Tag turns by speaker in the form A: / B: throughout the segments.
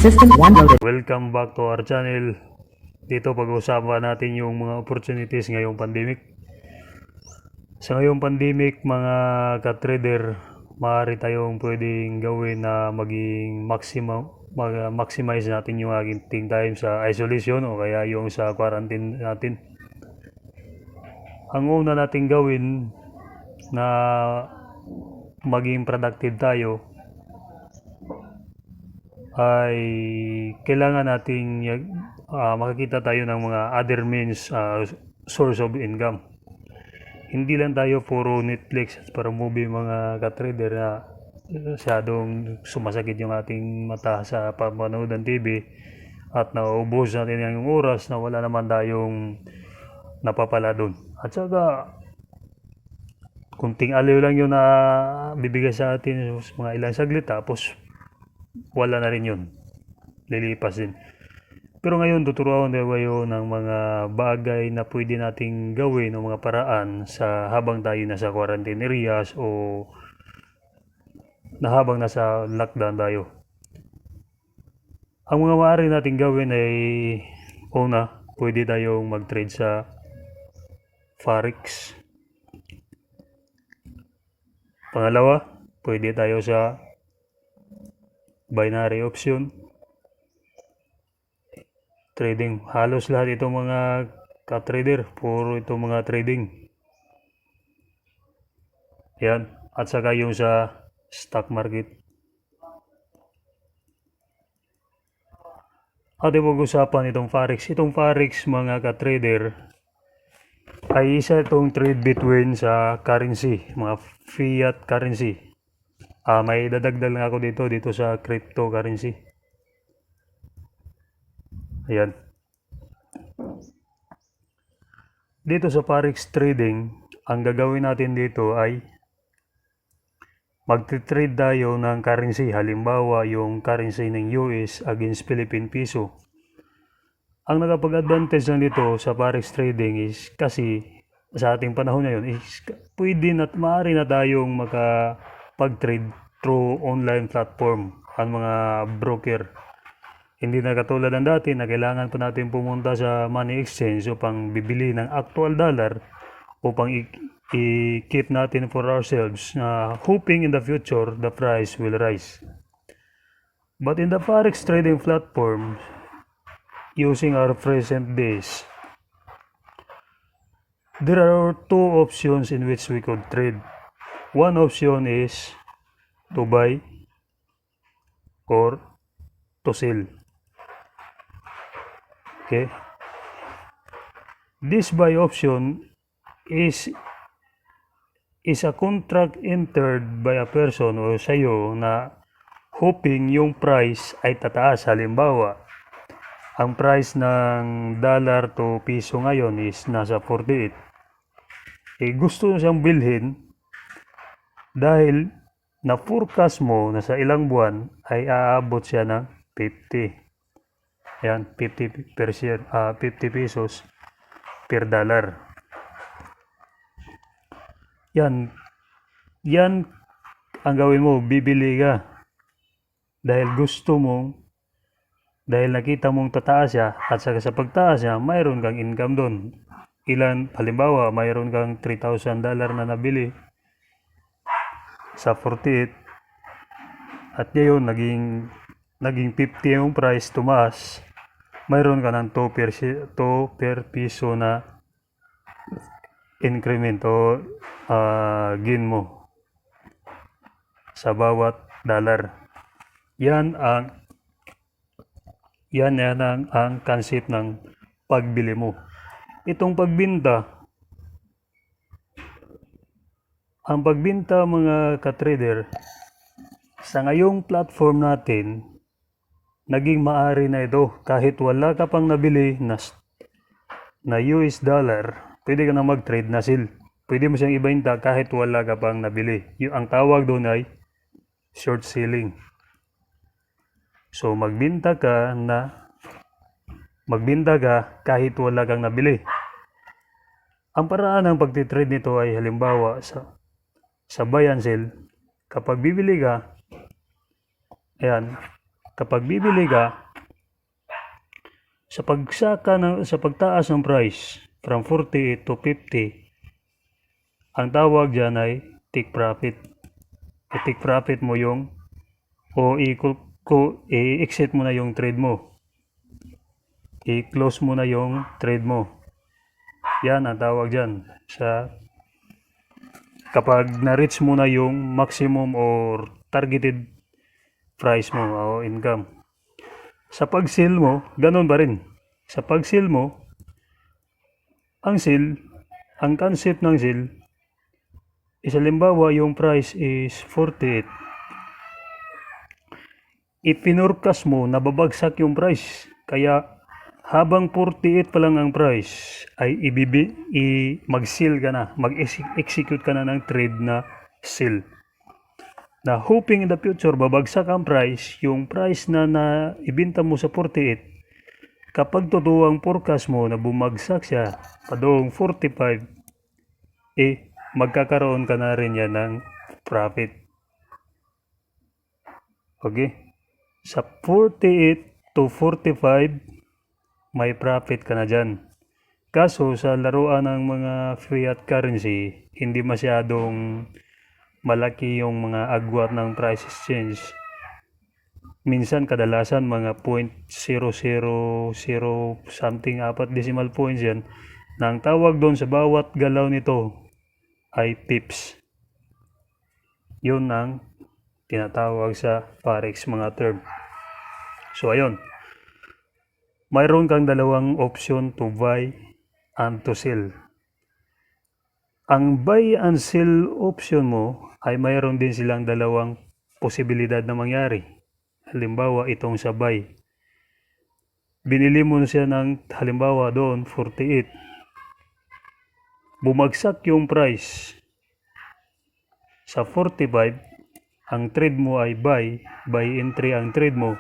A: System 1 loaded.
B: Welcome back to our channel. Dito pag-uusapan natin yung mga opportunities ngayong pandemic. Sa ngayong pandemic, mga ka-trader, maaari tayong pwedeng gawin na maging maximize natin yung ating time sa isolation o kaya yung sa quarantine natin. Ang una nating gawin na maging productive tayo ay kailangan nating makakita tayo ng mga other means, source of income. Hindi lang tayo puro Netflix at para movie mga ka-trader na masyadong sumasakit yung ating mata sa panonood ng TV at nauubos natin yung oras na wala naman tayong napapala doon. At saka kunting aliw lang yun na bibigay sa atin mga ilang saglit tapos wala na rin yun, lilipas din. Pero ngayon tuturuan kayo ng mga bagay na pwede nating gawin o mga paraan sa habang tayo nasa quarantine areas o na habang nasa lockdown tayo. Ang mga maaari nating gawin ay una, pwede tayong mag-trade sa Forex. Pangalawa, pwede tayo sa binary option trading. Halos lahat itong mga ka-trader, puro itong mga trading. Yan. At saka yung sa stock market. Ating pag-usapan itong Forex. Itong Forex mga ka-trader ay isa itong trade between sa currency, mga fiat currency. May dadagdag lang ako dito sa cryptocurrency. Ayan. Dito sa Forex trading, ang gagawin natin dito ay magti-trade tayo ng currency. Halimbawa, yung currency ng US against Philippine Peso. Ang nakapag-advantage lang dito sa Forex trading is kasi sa ating panahon ngayon is pwede na maaari na tayong makapag-trade through online platform, ang mga broker. Hindi na katulad ng dati na kailangan pa natin pumunta sa money exchange upang bibili ng actual dollar upang i-keep natin for ourselves, hoping in the future the price will rise. But in the Forex trading platform, using our present days, there are two options in which we could trade. One option is to buy or to sell. Okay. This buy option is a contract entered by a person o sa'yo na hoping yung price ay tataas. Halimbawa, ang price ng dollar to piso ngayon is nasa 48. Gusto siyang bilhin dahil na forecast mo na sa ilang buwan ay aabot siya ng 50. Yan, 50 per share, 50 pesos per dollar. Yan ang gawin mo, bibili ka dahil gusto mo, dahil nakita mong tataas siya at sa pagtaas niya, mayroon kang income doon. Halimbawa, mayroon kang $3,000 na nabili sa 48 at ngayon naging 50 yung price, tumaas, mayroon ka ng 2 per piso na increment o gain mo sa bawat dollar. Yan ang concept ng pagbili mo. Itong pagbinta, ang pagbinta mga ka-trader sa ngayong platform natin naging maari na ito. Kahit wala ka pang nabili na US dollar, pwede ka na mag-trade na SEAL. Pwede mo siyang ibenta kahit wala ka pang nabili. Ang tawag doon ay short selling. So magbenta ka kahit wala kang nabili. Ang paraan ng pagtitrade nito ay halimbawa sa buy and sell. Kapag bibili ka, sa pagtaas ng price from 48 to 50, ang tawag dyan ay take profit. I-take profit mo i-exit mo na yung trade mo. I-close mo na yung trade mo. Yan ang tawag dyan. Kapag na-reach mo na yung maximum or targeted price mo o income. Sa pag-sell mo, ganun pa rin. Sa pag-sell mo, ang concept ng sell, is halimbawa yung price is 48. Ipinorkas mo na babagsak yung price. Kaya habang 48 pa lang ang price, ay mag-sell ka na, mag-execute ka na ng trade na sell. Na hoping in the future, babagsak ang price, yung price na ibenta mo sa 48, kapag totoo ang forecast mo na bumagsak siya padoong 45, magkakaroon ka na rin yan ng profit. Okay? Sa 48 to 45, may profit ka na dyan. Kaso sa laruan ng mga fiat currency, hindi masyadong malaki yung mga agwat ng price exchange. Minsan kadalasan mga 0.000 something 4 decimal points yan. Na ang tawag doon sa bawat galaw nito ay pips. Yun ang tinatawag sa forex mga term. So ayun. Mayroon kang dalawang option to buy and to sell. Ang buy and sell option mo ay mayroon din silang dalawang posibilidad na mangyari. Halimbawa, itong sa buy. Binili mo siya ng halimbawa doon 48. Bumagsak yung price sa 45. Ang trade mo ay buy entry ang trade mo.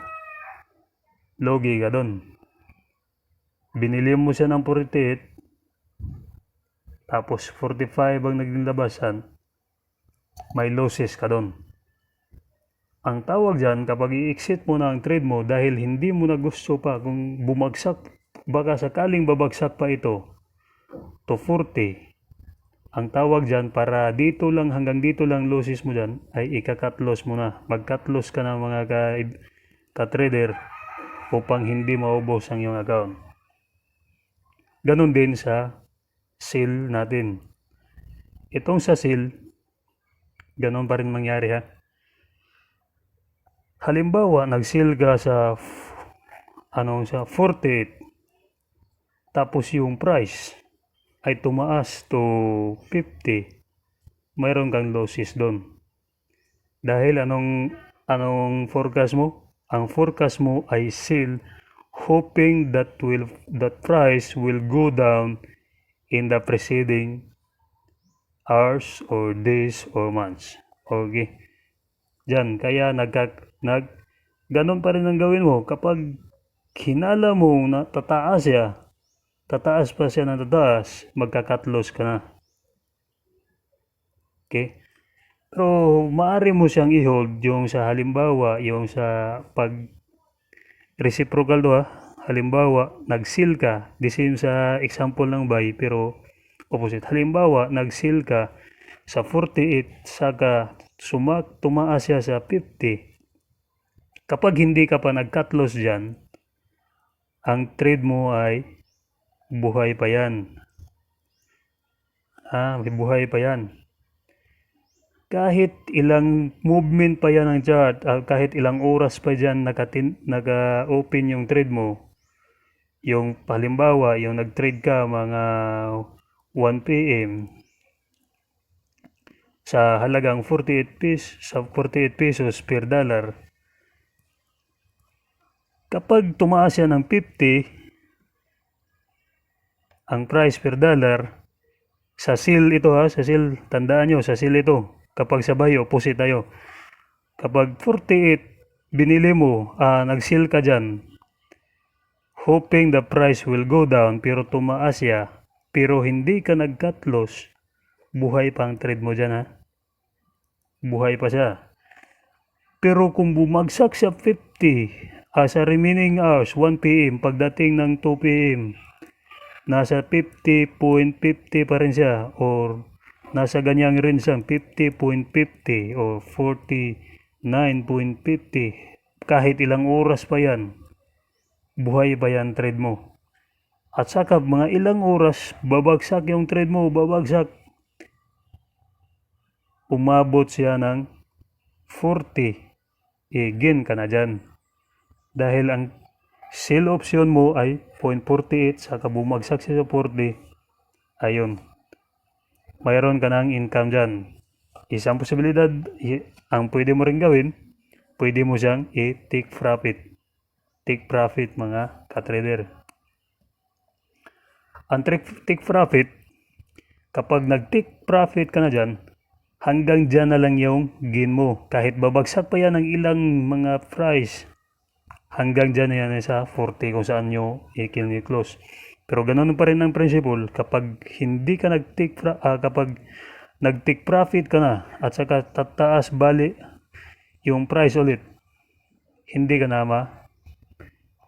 B: Logi ka doon. Binili mo siya ng 48. Tapos 45 ang naging labasan, may losses ka doon. Ang tawag dyan, kapag i-exit mo na ang trade mo dahil hindi mo na gusto pa kung bumagsak, baka sakaling babagsak pa ito to 40, ang tawag dyan, para dito lang, hanggang dito lang losses mo dyan, ay ika-cut loss mo na. Mag-cut loss ka na mga ka-trader upang hindi maubos ang iyong account. Ganon din sa sell natin. Itong sa sell, ganon pa rin mangyari ha. Halimbawa, nag-sell ka sa 48, tapos yung price ay tumaas to 50, mayroon kang losses doon. Dahil anong forecast mo? Ang forecast mo ay sell, hoping that price will go down in the preceding hours or days or months. Okay. Diyan, kaya ganon pa rin ang gawin mo. Kapag hinala mo na tataas pa siya ng tataas, magka-cut loss ka na. Okay? Pero maaari mo siyang i-hold yung sa halimbawa, yung sa pag reciprocal do ha. Halimbawa, nag-sell ka, the same sa example ng buy, pero opposite. Halimbawa, nag-sell ka sa 48, saka tumaas siya sa 50. Kapag hindi ka pa nag-cut loss dyan, ang trade mo ay buhay pa yan. Buhay pa yan. Kahit ilang movement pa yan ng chart, kahit ilang oras pa dyan naka-open yung trade mo, yung halimbawa, yung nag-trade ka mga 1 p.m. sa halagang 48 pesos per dollar, Kapag tumaas yan ng 50, ang price per dollar, sa seal ito ha, sa seal, tandaan nyo, sa seal ito. Kapag sa buy, opposite tayo. Kapag 48, binili mo, nag-seal ka dyan, hoping the price will go down, pero tumaas ya, pero hindi ka nag-cut loss, buhay pa ang trade mo dyan ha. Buhay pa siya. Pero kung bumagsak sa 50, sa remaining hours, 1 p.m., pagdating ng 2 p.m., nasa 50.50 pa rin siya, or nasa ganyang rin siyang 50.50 o 49.50, kahit ilang oras pa yan, buhay pa yan trade mo. At saka mga ilang oras, babagsak yung trade mo, babagsak. Umabot siya ng 40, gain ka na dyan. Dahil ang sell option mo ay 0.48, saka bumagsak siya sa 40, ayun. Mayroon ka ng income dyan. Isang posibilidad, ang pwede mo rin gawin, pwede mo siyang i-take profit. Take profit mga katrader. Ang take profit, kapag nag-take profit ka na dyan, hanggang dyan na lang yung gain mo. Kahit babagsak pa yan ng ilang mga price, hanggang dyan na yan sa 40 kung saan nyo i-close. Pero ganoon pa rin ang principle kapag hindi ka kapag nag-take profit ka na at saka tataas bali yung price ulit, hindi ka na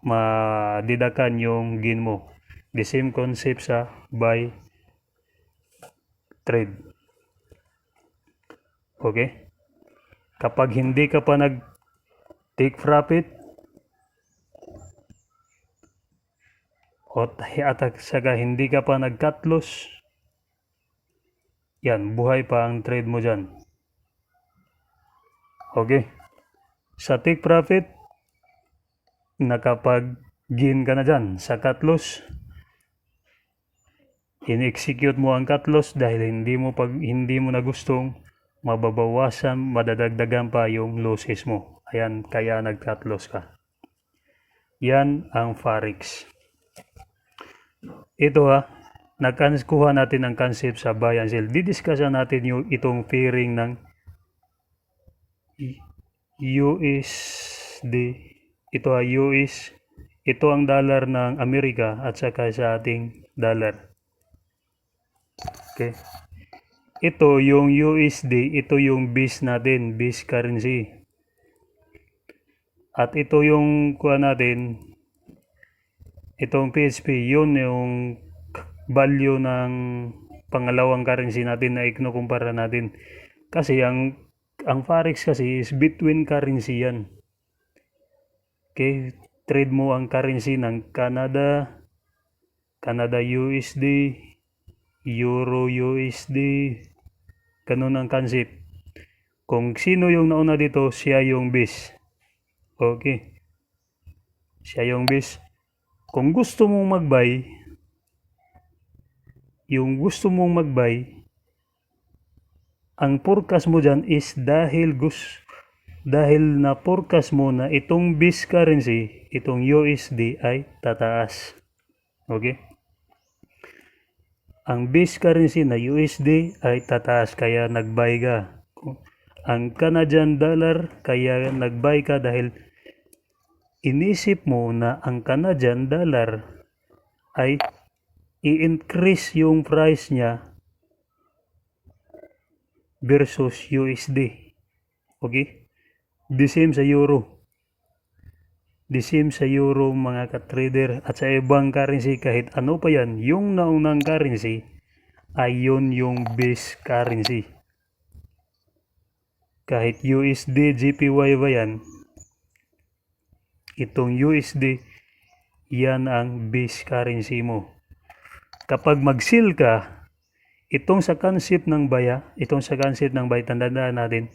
B: madidakan yung gain mo. The same concept sa buy trade. Okay? Kapag hindi ka pa nag-take profit at saka hindi ka pa nag-cut loss, yan, buhay pa ang trade mo dyan. Okay? Sa take profit, nakapag-gain ka na dyan. Sa cut loss, in-execute mo ang cut loss dahil hindi mo na gustong mababawasan, madadagdagan pa yung losses mo. Ayan, kaya nag-cut loss ka. Yan ang Forex. Ito nagkuha natin ang concept sa buy and sell. Didiscussan natin yung itong pairing ng USD. Ito ito ang dollar ng Amerika at saka sa ating dollar. Okay. Ito yung USD, ito yung base natin, base currency. At ito yung kuha natin, itong PHP, yun yung value ng pangalawang currency natin na ikukumpara natin. Kasi ang Forex kasi is between currency yan. Okay, trade mo ang currency ng Canada USD, Euro USD, ganun ang concept. Kung sino yung nauna dito, siya yung base. Okay, siya yung base. Kung gusto mong mag-buy, ang forecast mo dyan is dahil na forecast mo na itong base currency, itong USD ay tataas. Okay? Ang base currency na USD ay tataas kaya nag-buy ka. Ang Canadian dollar kaya nag-buy ka dahil inisip mo na ang Canadian dollar ay i-increase yung price niya versus USD. Okay? The same sa euro. The same sa euro mga ka-trader at sa ibang currency kahit ano pa yan, yung naunang currency ay yun yung base currency. Kahit USD, JPY ba yan, itong USD, yan ang base currency mo. Kapag mag-sell ka, itong sa concept ng buy, tandaan natin,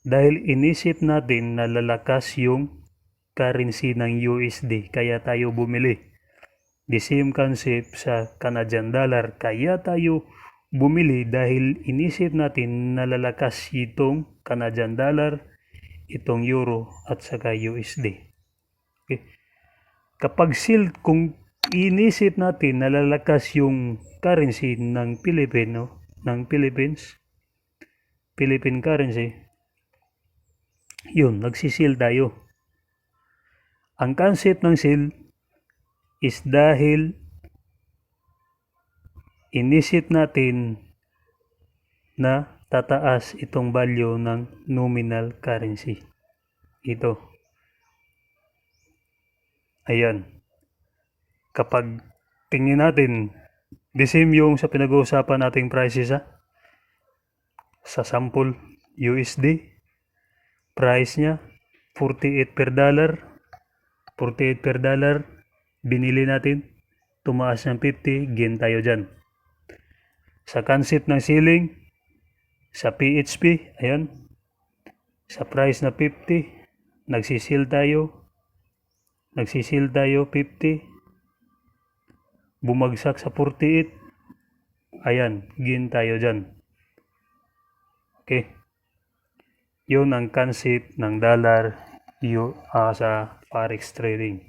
B: dahil inisip natin na lalakas yung currency ng USD, kaya tayo bumili. The same concept sa Canadian dollar, kaya tayo bumili dahil inisip natin na lalakas itong Canadian dollar, itong euro at saka USD. Okay. Kapag seal, kung inisip natin na lalakas yung currency ng Philippines, Philippine currency, yun, nagsisil tayo. Ang concept ng seal is dahil inisip natin na tataas itong value ng nominal currency. Ito. Ayan. Kapag tingin natin, the same yung sa pinag-uusapan nating prices sa sample USD, price niya 48 per dollar, 48 per dollar, binili natin, tumaas ng 50, gain tayo dyan. Sa concept ng ceiling, sa PHP, ayan, sa price na 50, nagsisil tayo 50, bumagsak sa 48, ayan, gain tayo dyan. Okay. Yun ang concept ng dollar sa forex trading.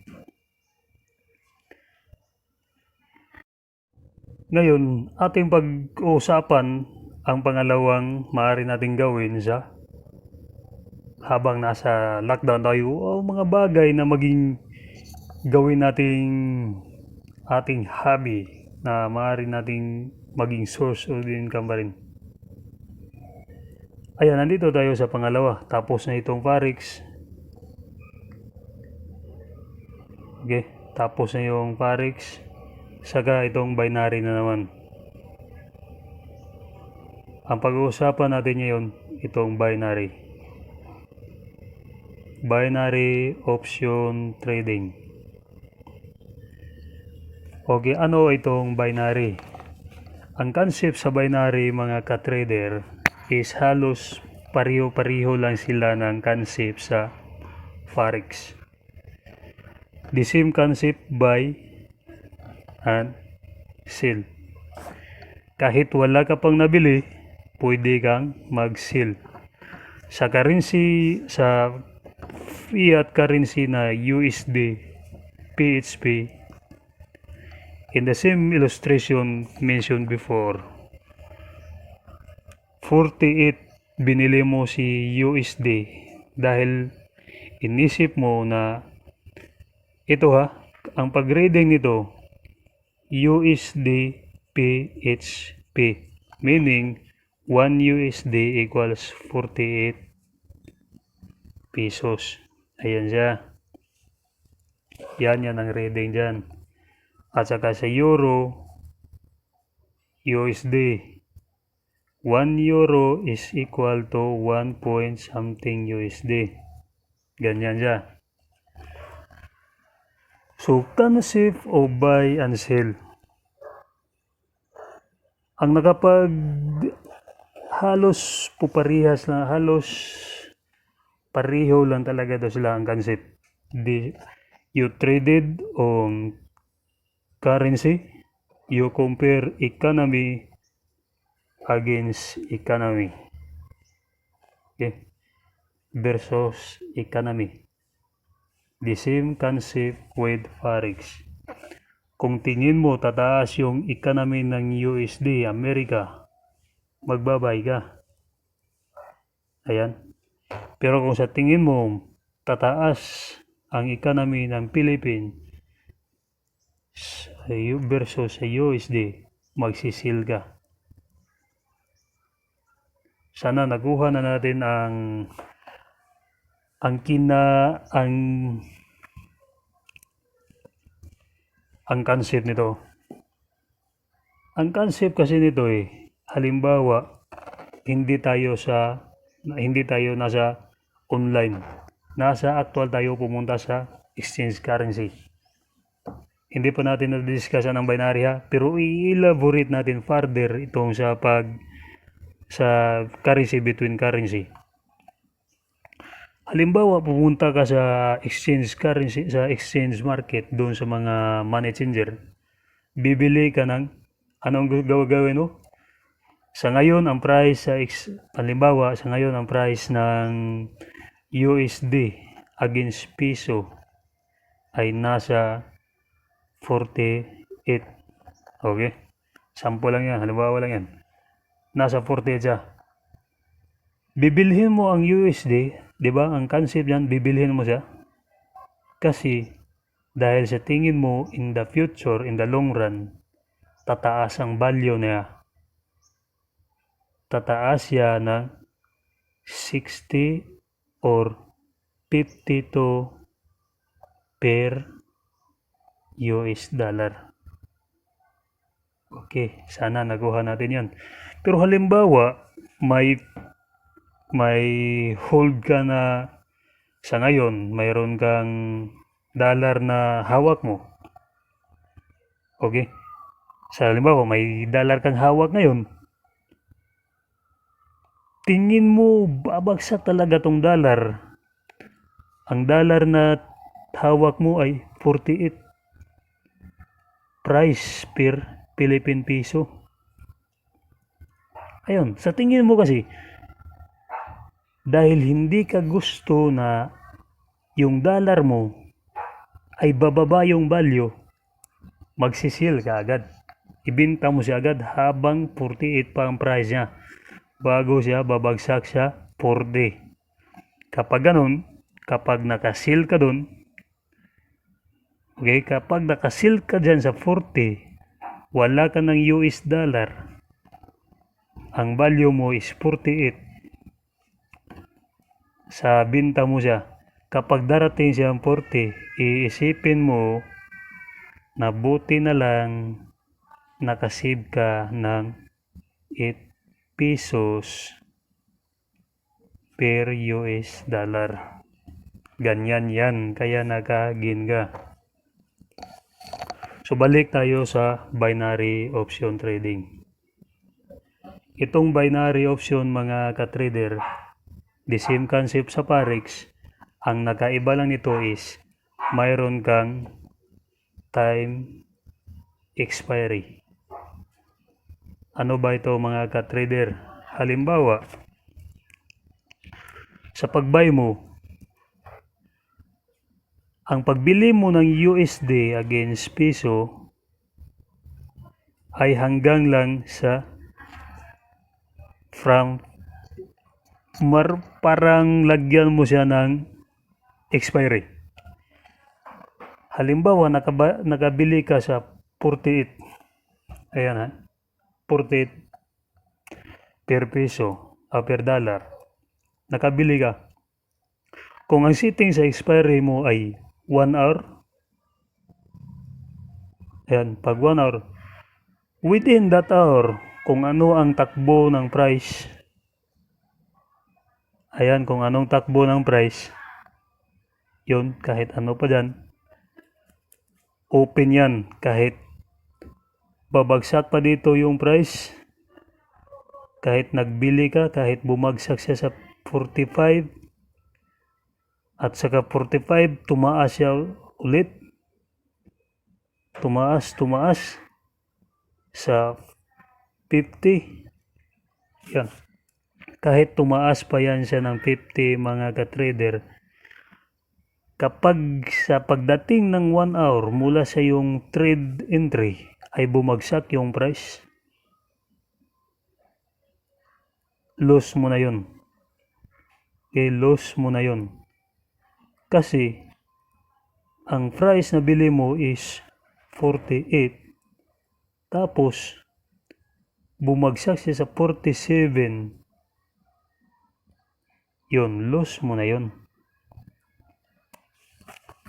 B: Ngayon, ating pag-uusapan ang pangalawang maaari nating gawin sa habang nasa lockdown tayo, o mga bagay na maging gawin nating ating hobby na maaari nating maging source of income pa rin. Ayan, nandito tayo sa pangalawa. Tapos na itong forex. Okay, tapos na yung forex. Saka itong binary na naman. Ang pag-uusapan natin ngayon, itong binary. Binary option trading. Okay, ano itong binary? Ang concept sa binary, mga ka-trader, is halos pariho-pariho lang sila ng concept sa forex. The same concept, buy and sell. Kahit wala ka pang nabili, pwede kang mag-sell. Sa currency, sa fiat currency na USD, PHP, in the same illustration mentioned before, 48 binili mo si USD dahil inisip mo na ito ang pag-grading nito USD PHP, meaning 1 USD equals 48 pesos. Ayan siya. Yan ang rating dyan. At saka sa euro, USD, 1 euro is equal to 1 point something USD. Ganyan siya. So, concept of buy and sell. Ang halos puparihas na, halos pariho lang talaga daw sila ang concept. You traded on currency, you compare economy against economy. Okay? Versus economy. The same concept with forex. Kung tingin mo tataas yung economy ng USD, Amerika, magbabay ka. Ayan. Pero kung sa tingin mo tataas ang economy ng Philippines versus sa USD, magsisil ka. Sana nakuha na natin ang concept nito. Ang concept kasi nito halimbawa, hindi tayo nasa online. Nasa actual tayo pumunta sa exchange currency. Hindi pa natin na-discussan ang binary pero i-elaborate natin further itong sa currency between currency. Halimbawa, pumunta ka sa exchange currency, sa exchange market, doon sa mga money changer, bibili ka ng anong gagawin mo? Sa ngayon, ang price halimbawa, sa ngayon ang price ng USD against peso ay nasa 48. Okay? Sample lang yan, halimbawa lang yan. Nasa 48 siya. Bibilhin mo ang USD, di ba? Ang concept yan, bibilhin mo siya. Kasi dahil sa tingin mo in the future, in the long run, tataas ang value niya. Tataas siya ng 60 or 52 per US dollar. Okay, sana nakuha natin yan. Pero halimbawa, may hold ka na sa ngayon, mayroon kang dollar na hawak mo. Okay? Sa halimbawa, may dollar kang hawak ngayon. Tingin mo, babagsak talaga tong dollar. Ang dollar na hawak mo ay 48 price per Philippine Peso. Ayun, sa tingin mo kasi, dahil hindi ka gusto na yung dollar mo ay bababa yung value, magsisil ka agad. Ibinta mo siya agad habang 48 pa ang price niya. Bago siya babagsak siya 40. Kapag ganun, kapag nakasil ka dun, okay, kapag nakasil ka dyan sa 40, wala ka ng US dollar, ang value mo is 48. Sa binta mo siya, kapag darating siya ang 40, iisipin mo na buti na lang nakasave ka ng 8 pesos per US dollar. Ganyan yan, kaya nakagin ka. So balik tayo sa binary option trading. Itong binary option mga ka-trader, the same concept sa Forex, ang nakaiba lang nito is mayroon kang time expiry. Ano ba ito mga ka-trader? Halimbawa, sa pag-buy mo, ang pagbili mo ng USD against peso ay hanggang lang sa parang lagyan mo siya ng expiry. Halimbawa, nakabili ka sa 48. Ayan ha. 48 per peso o per dollar. Nakabili ka. Kung ang setting sa expiry mo ay 1 hour, ayan, pag 1 hour, within that hour, kung ano ang takbo ng price, ayan, kung anong takbo ng price, yun, kahit ano pa dyan, open yan, kahit babagsak pa dito yung price, kahit nagbili ka, kahit bumagsak siya sa 45, at saka 45, tumaas siya ulit. Tumaas sa 50. Yan. Kahit tumaas pa yan siya ng 50 mga ka-trader, kapag sa pagdating ng 1 hour mula sa yung trade entry ay bumagsak yung price, loss mo na yun. Okay, loss mo na yun. Kasi ang price na bili mo is 48, tapos bumagsak siya sa 47, yun, loss mo na yun.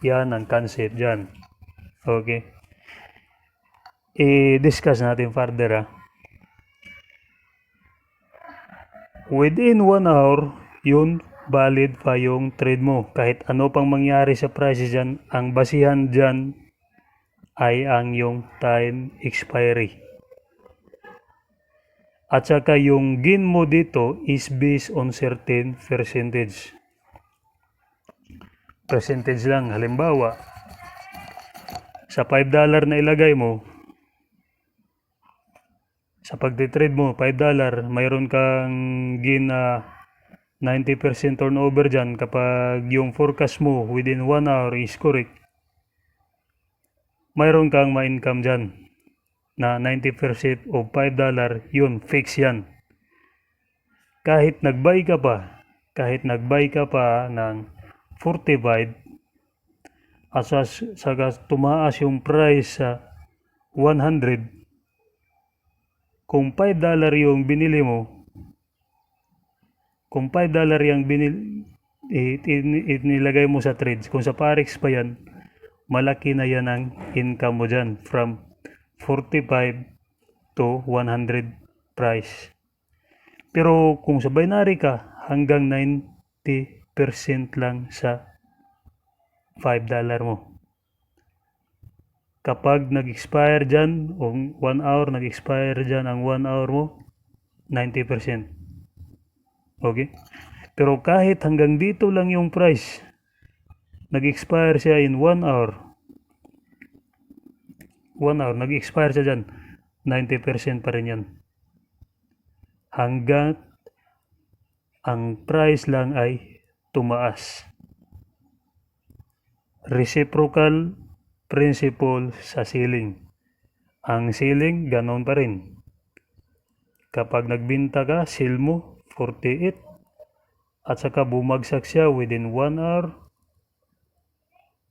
B: Yan ang concept dyan. Okay. I-discuss natin further ha. Within 1 hour, yun, valid pa yung trade mo. Kahit ano pang mangyari sa prices dyan, ang basihan dyan ay ang yung time expiry. At saka yung gain mo dito is based on certain percentage. Percentage lang. Halimbawa, sa $5 na ilagay mo, sa pagtitrade mo, $5, mayroon kang gain na 90% turnover dyan kapag yung forecast mo within 1 hour is correct. mayroon kang ma-income dyan na 90% o $5, yun, fix yan. Kahit nag-buy ka pa ng 45 at saka tumaas yung price sa 100, kung $5 yung binili mo, kung $5 yung inilagay mo sa trades, kung sa Parex pa yan, malaki na yan ang income mo dyan from 45 to 100 price. Pero kung sa binary ka, hanggang 90% lang sa $5 mo. Kapag nag-expire dyan, o 1 hour, nag-expire dyan ang 1 hour mo, 90%. Okay? Pero kahit hanggang dito lang yung price, nag-expire siya in 1 hour. 1 hour, nag-expire siya dyan, 90% pa rin yan. Hanggang ang price lang ay tumaas. Reciprocal principle sa ceiling. Ang ceiling, ganon pa rin. Kapag nagbinta ka, sell mo 48 at saka bumagsak siya within 1 hour.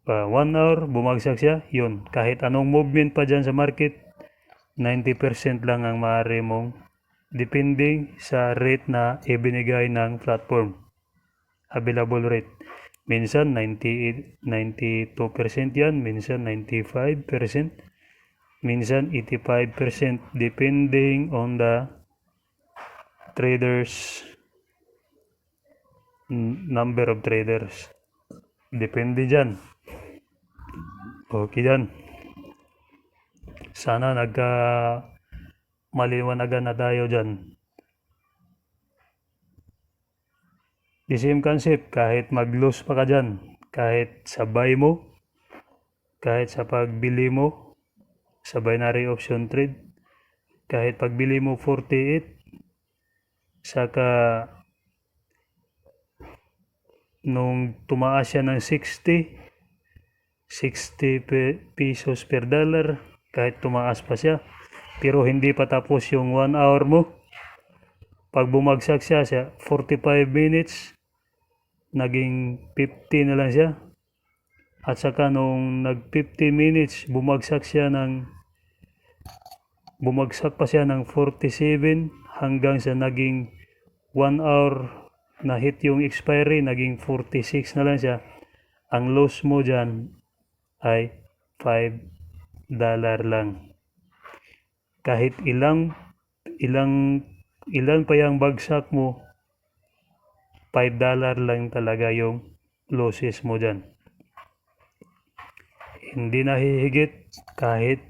B: 1 hour, bumagsak siya, yun. Kahit anong movement pa dyan sa market, 90% lang ang maaari mong depending sa rate na ibinigay ng platform. Available rate. Minsan 92% yan, minsan 95%, minsan 85% depending on the traders, number of traders. Depende dyan. Okay dyan. Sana maliwanagan na tayo dyan. The same concept, kahit mag-lose pa ka dyan, kahit sa buy mo, kahit sa pagbili mo, sa binary option trade, kahit pagbili mo 48, saka nung tumaas siya ng 60 pesos per dollar, kahit tumaas pa siya, pero hindi pa tapos yung 1 hour mo, pag bumagsak siya 45 minutes, naging 50 na lang siya. At saka nung nag 50 minutes, bumagsak pa siya ng 47 hanggang sa naging 1 hour na hit yung expiry, naging 46 na lang siya. Ang loss mo dyan ay $5 lang. Kahit ilang pa yung bagsak mo, $5 lang talaga yung losses mo dyan. Hindi na hihigit kahit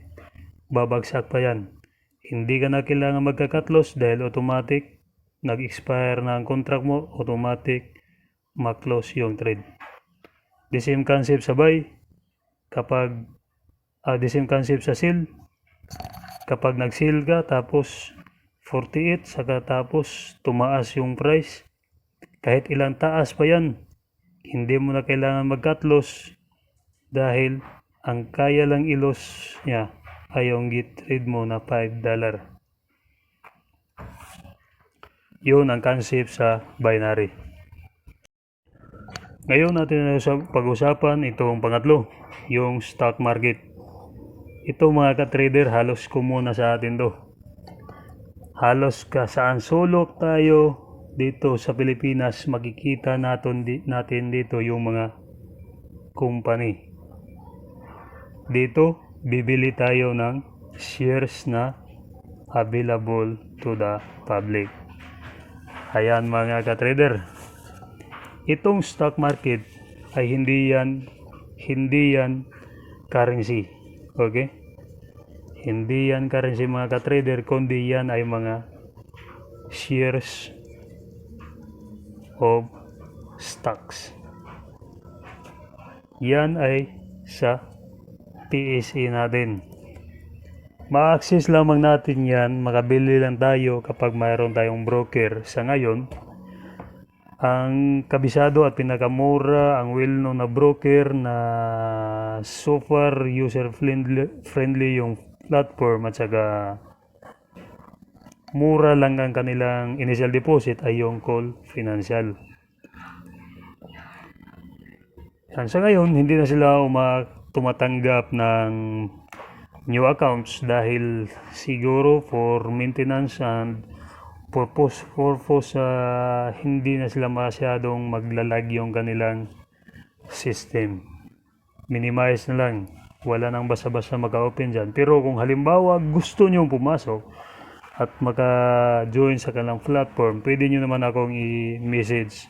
B: babagsak pa yan. Hindi ka na kailangan magka-cut loss dahil automatic nag-expire na ang contract mo, automatic ma-close yung trade. The same concept sa buy, the same concept sa sell. Kapag nag-sell ka tapos 48 saka tapos tumaas yung price, kahit ilang taas pa yan, hindi mo na kailangan mag-cut loss dahil ang kaya lang i-loss niya ay yung trade mo na $5. Yun ang concept sa binary. Ngayon natin na pag-usapan itong pangatlo, yung stock market. Ito mga ka-trader, halos kumuna sa atin to. Halos saan sulok tayo dito sa Pilipinas, makikita natin dito yung mga company. Dito, bibili tayo ng shares na available to the public. Ayan mga ka-trader. Itong stock market ay hindi yan currency. Okay? Hindi yan currency mga ka-trader, kundi yan ay mga shares of stocks. Yan ay sa PSE natin. Ma-access lamang natin yan, makabili lang tayo kapag mayroon tayong broker. Sa ngayon, Ang kabisado at pinakamura, ang well-known na broker na so far user-friendly yung platform at saka mura lang ang kanilang initial deposit ay yung Call Financial. Yan. Sa ngayon, hindi na sila tumatanggap ng new accounts dahil siguro for maintenance and purpose hindi na sila masyadong maglalag yung kanilang system. Minimize na lang. Wala nang basta-basta maka-open dyan. Pero kung halimbawa gusto nyong pumasok at maka-join sa kanilang platform, pwede nyo naman akong i-message.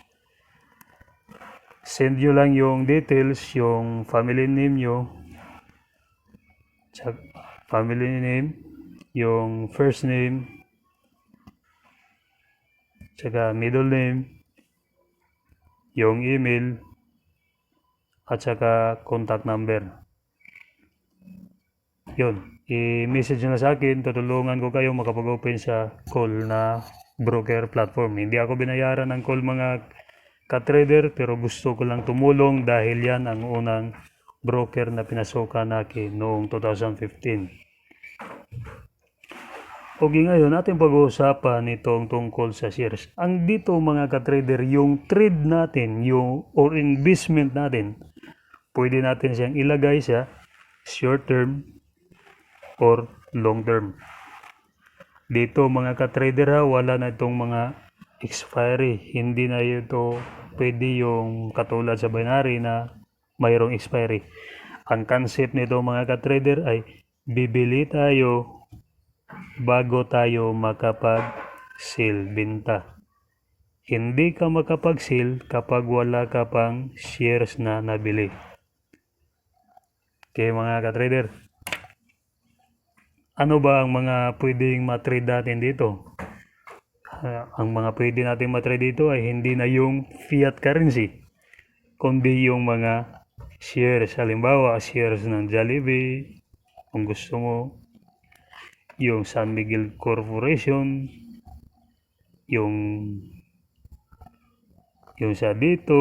B: Send nyo lang yung details, yung family name nyo, yung first name, tsaka middle name, yung email, at saka contact number. Yun, i-message nyo na sa akin, tutulungan ko kayo makapag-open sa Call na broker platform. Hindi ako binayaran ng Call mga ka-trader, pero gusto ko lang tumulong dahil yan ang unang broker na pinasokan natin noong 2015. Okay, ngayon natin pag-uusapan itong tungkol sa shares. Ang dito mga ka-trader, yung trade natin, or investment natin, pwede natin siyang ilagay sa short term or long term. Dito mga ka-trader wala na itong mga expiry. Hindi na ito pwede yung katulad sa binary na mayroong expiry. Ang concept nito mga ka-trader ay bibili tayo bago tayo makapag-sell, binta. Hindi ka makapag-sell kapag wala ka pang shares na nabili. Okay mga ka-trader. Ano ba ang mga pwedeng matrade natin dito? Ang mga pwede natin matrade dito ay hindi na yung fiat currency, kundi yung mga shares. Halimbawa, shares ng Jollibee, kung gusto mo, yung San Miguel Corporation, yung sa dito,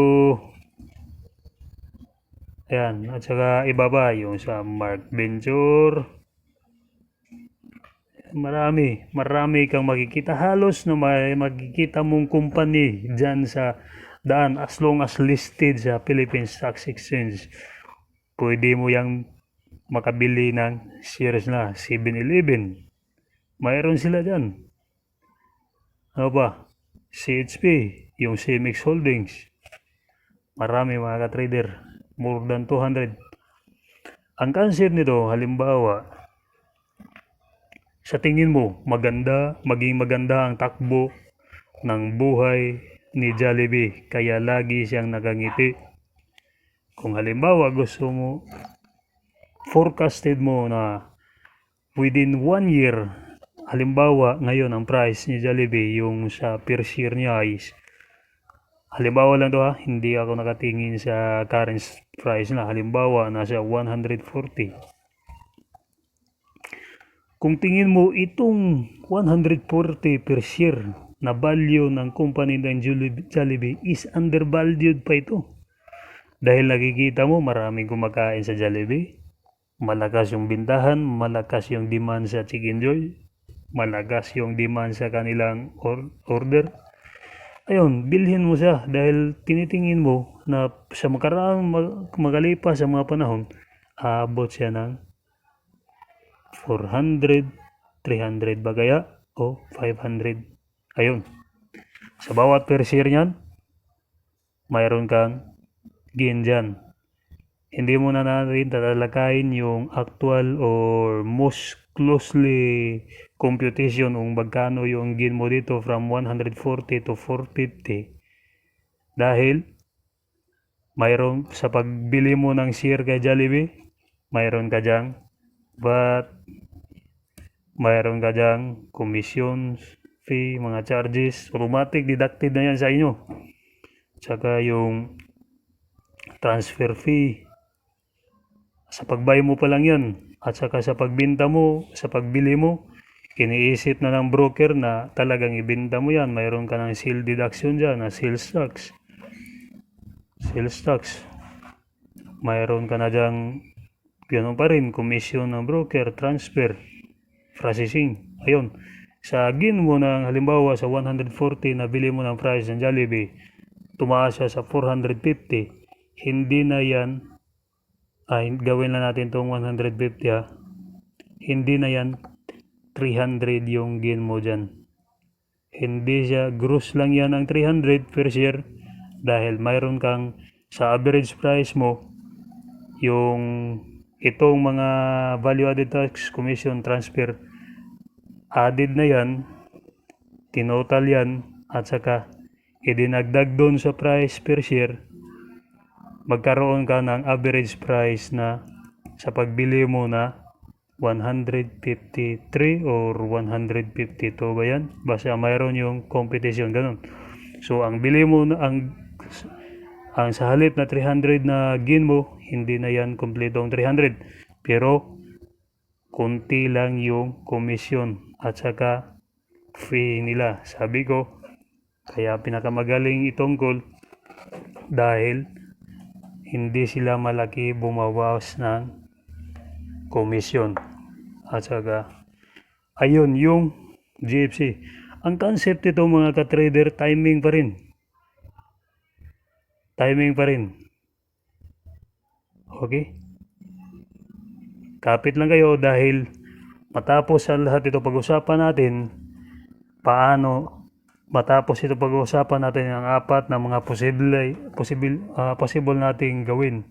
B: ayan, at saka iba pa, yung sa Mark Venture. Marami kang makikita. Halos na makikita mong company dyan sa daan as long as listed sa Philippine Stock Exchange. Pwede mo yang makabili ng shares na 7-Eleven. Mayroon sila dyan. Ano pa? CHP, yung CMX Holdings. Marami mga ka-trader. More than 200. Ang concept nito, halimbawa, sa tingin mo, maging maganda ang takbo ng buhay ni Jollibee, kaya lagi siyang nakangiti. Kung halimbawa gusto mo, forecasted mo na within 1 year, halimbawa ngayon ang price ni Jollibee, yung sa per share niya is, halimbawa lang to hindi ako nakatingin sa current price na, halimbawa nasa 140. Kung tingin mo itong 140 per share na value ng company ng Jollibee is undervalued pa ito. Dahil nakikita mo maraming kumakain sa Jollibee, malakas yung bintahan, malakas yung demand sa Chicken Joy, malakas yung demand sa kanilang order. Ayun, bilhin mo siya dahil tinitingin mo na sa makalipas sa mga panahon, aabot siya ng 400, 300 ba kaya o 500. Ayun. Sa bawat per share niyan, mayroon kang gain dyan. Hindi mo na natin tatalakayin yung actual or most closely computation kung magkano yung gain mo dito from 140 to 450. Dahil mayroon sa pagbili mo ng share kay Jollibee, mayroon ka dyan mayroon ka dyan commissions, fee, mga charges, automatic deducted na yan sa inyo. Tsaka yung transfer fee, sa pagbuy mo pa lang yan. At saka sa pagbenta mo, sa pagbili mo, iniisip na ng broker na talagang ibenta mo yan. Mayroon ka ng sale deduction dyan na sales tax. Sales tax. Mayroon ka na dyan, ganoon pa rin, commission ng broker, transfer, processing. Ayun. Sa gain mo ng halimbawa sa 140 na bili mo ng price ng Jollibee, tumaas siya sa 450. Hindi na yan, gawin na natin itong 150 ha. Hindi na yan 300 yung gain mo dyan. Hindi siya, gross lang yan ang 300 per share dahil mayroon kang sa average price mo yung itong mga value added tax, commission, transfer, added na yan, tinotal yan, at saka idinagdag doon sa price per share, magkaroon ka ng average price na sa pagbili mo na 153 or 152 ba yan? Basta mayroon yung competition, ganun. So, ang bili mo na, ang sa halip na 300 na gain mo, hindi na yan kompletong 300. Pero, kunti lang yung commission at saka fee nila. Sabi ko, kaya pinakamagaling itong call dahil hindi sila malaki bumawas ng commission. At saka, ayun yung GFC. Ang concept ito mga ka-trader, timing pa rin. Timing pa rin. Okay? Kapit lang kayo dahil matapos sa lahat ito pag-usapan natin, paano matapos ito pag-usapan natin ang apat na mga possible nating gawin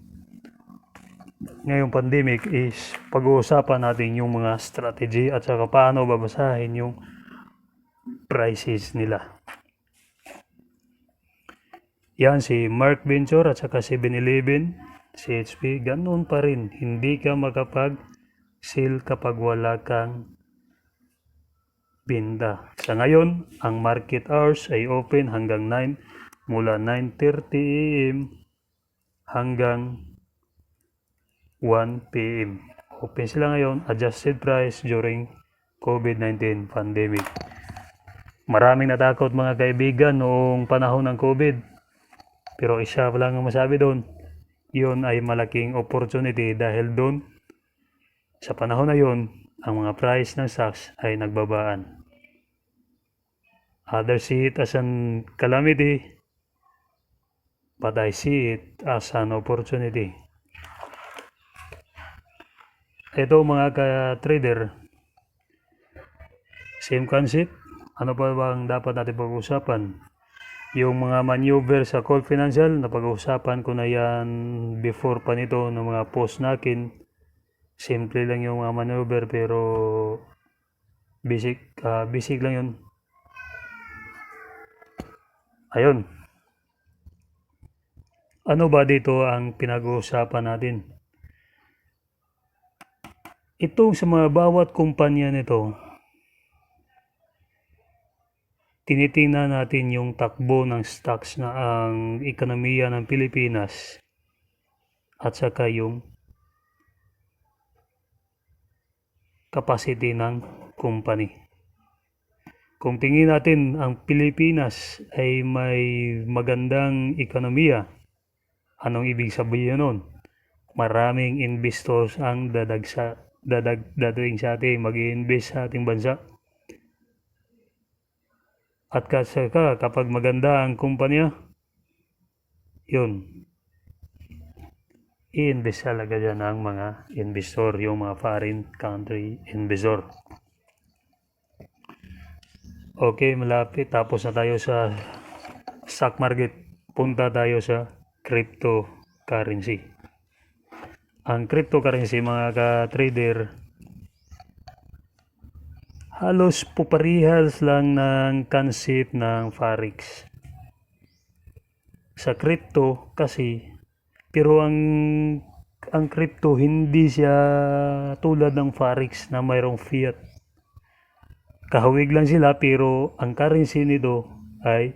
B: ngayong pandemic is pag-uusapan natin yung mga strategy at saka paano babasahin yung prices nila. Yan si Mark Venture at saka 7-Eleven, CHP, ganun pa rin. Hindi ka makapag-sell kapag wala kang binda. Sa ngayon, ang market hours ay open hanggang 9, mula 9:30 AM hanggang 1 PM. Open sila ngayon, adjusted price during COVID-19 pandemic. Maraming natakot mga kaibigan noong panahon ng COVID. Pero isa pa lang ang masabi doon, yun ay malaking opportunity dahil doon, sa panahon na yun, ang mga price ng stocks ay nagbabaan. Others see it as an calamity, but I see it as an opportunity. Ito mga ka-trader, same concept. Ano pa bang dapat natin pag-usapan? Yung mga maneuver sa call financial, napag-usapan ko na yan before pa nito ng mga post natin. Simple lang yung mga maneuver pero basic lang yun. Ayun. Ano ba dito ang pinag-uusapan natin? Itong sa mga bawat kumpanya nito, tinitingnan natin yung takbo ng stocks na ang ekonomiya ng Pilipinas at saka yung capacity ng company. Kung tingin natin ang Pilipinas ay may magandang ekonomiya, anong ibig sabihin nun? Maraming investors ang dadating sa ating mag-i-invest sa ating bansa. At saka kapag maganda ang kumpanya, yun, i-invest talaga dyan ang mga investor, yung mga foreign country investor. Okay, malapit. Tapos na tayo sa stock market. Punta tayo sa cryptocurrency. Ang cryptocurrency mga ka-trader, halos puparihas lang ng concept ng forex. Sa crypto kasi, pero ang crypto hindi siya tulad ng forex na mayroong fiat. Kahawig lang sila pero ang currency nito ay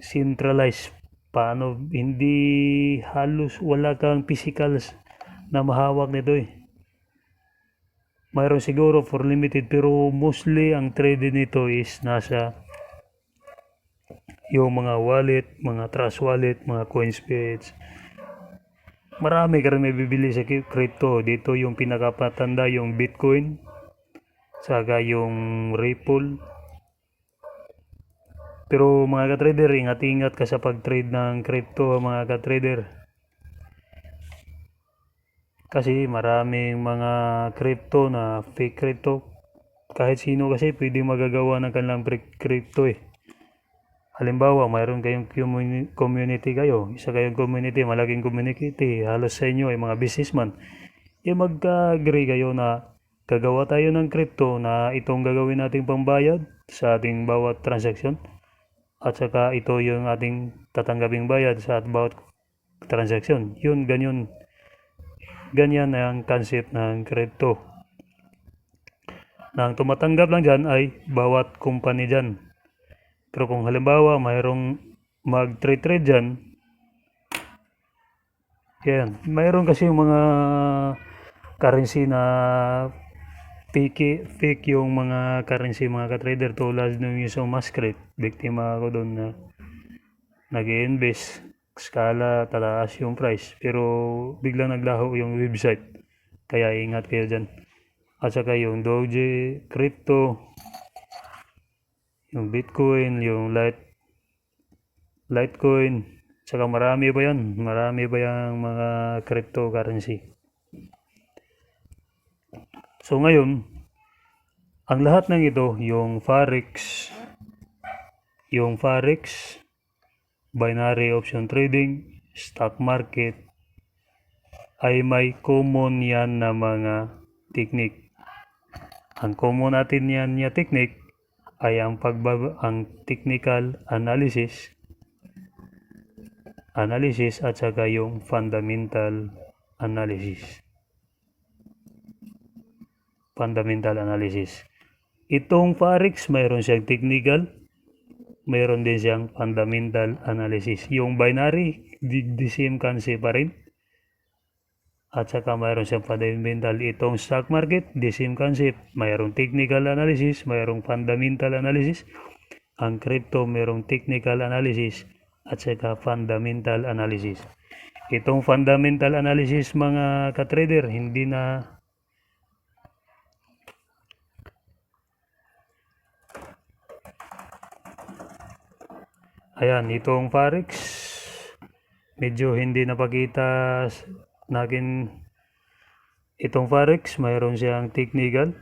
B: centralized. Paano, hindi halos wala kang physical na mahawak nito eh. mayroon siguro for limited, pero mostly ang trade nito is nasa yung mga wallet, mga trust wallet, mga CoinSpace. Marami ka rin may bibili sa crypto. Dito yung pinakapatanda yung Bitcoin, saka yung Ripple. Pero mga ka-trader, ingat-ingat ka sa pag-trade ng crypto mga ka-trader. Kasi maraming mga crypto na fake crypto. Kahit sino kasi pwede magagawa ng kanilang crypto eh. Halimbawa, mayroon kayong community kayo. Isa kayong community, malaking community. Halos sa inyo ay mga businessman. Magka-agree kayo na gagawa tayo ng crypto na itong gagawin nating pambayad sa ating bawat transaction. At saka ito yung ating tatanggaping bayad sa bawat transaction. Ganyan ang concept ng crypto. Na ang tumatanggap lang dyan ay bawat company dyan. Pero kung halimbawa mayroong mag-trade dyan, mayroon kasi yung mga currency na fake yung mga currency mga ka-trader, tulad ng yung Masquerade. Biktima ako doon na nag-i-invest, skala tataas yung price, pero biglang naglaho yung website, kaya ingat kayo dyan. At saka yung Doge, crypto, yung Bitcoin, yung Litecoin, saka marami pa yung mga cryptocurrency. So ngayon, ang lahat ng ito, yung Forex, binary option trading, stock market, ay may common yan na mga technique. Ang common natin yan na technique ay ang technical analysis at saka yung fundamental analysis. Itong Forex, mayroon siyang technical, mayroon din siyang fundamental analysis. Yung binary, the same concept pa rin. At saka mayroon siyang fundamental. Itong stock market, the same concept. Mayroong technical analysis, mayroong fundamental analysis. Ang crypto, mayroong technical analysis at saka fundamental analysis. Itong fundamental analysis mga ka-trader, hindi na itong Forex, medyo hindi napakita natin. Itong Forex, mayroon siyang technical,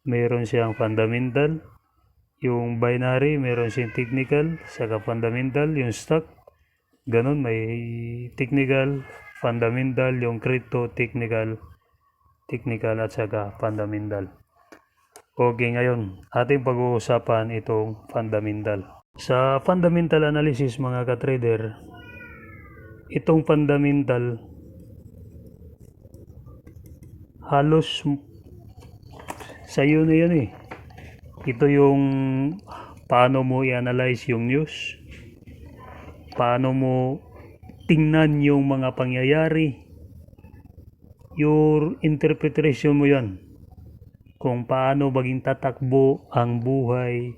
B: mayroon siyang fundamental. Yung binary, mayroon siyang technical, saka fundamental. Yung stock, ganun, may technical, fundamental. Yung crypto, technical at saka fundamental. Okay, ngayon, ating pag-uusapan itong fundamental. Sa fundamental analysis mga ka-trader, itong fundamental, halos sa iyo na yan eh. Ito yung paano mo i-analyze yung news, paano mo tingnan yung mga pangyayari, your interpretation mo yan, kung paano maging tatakbo ang buhay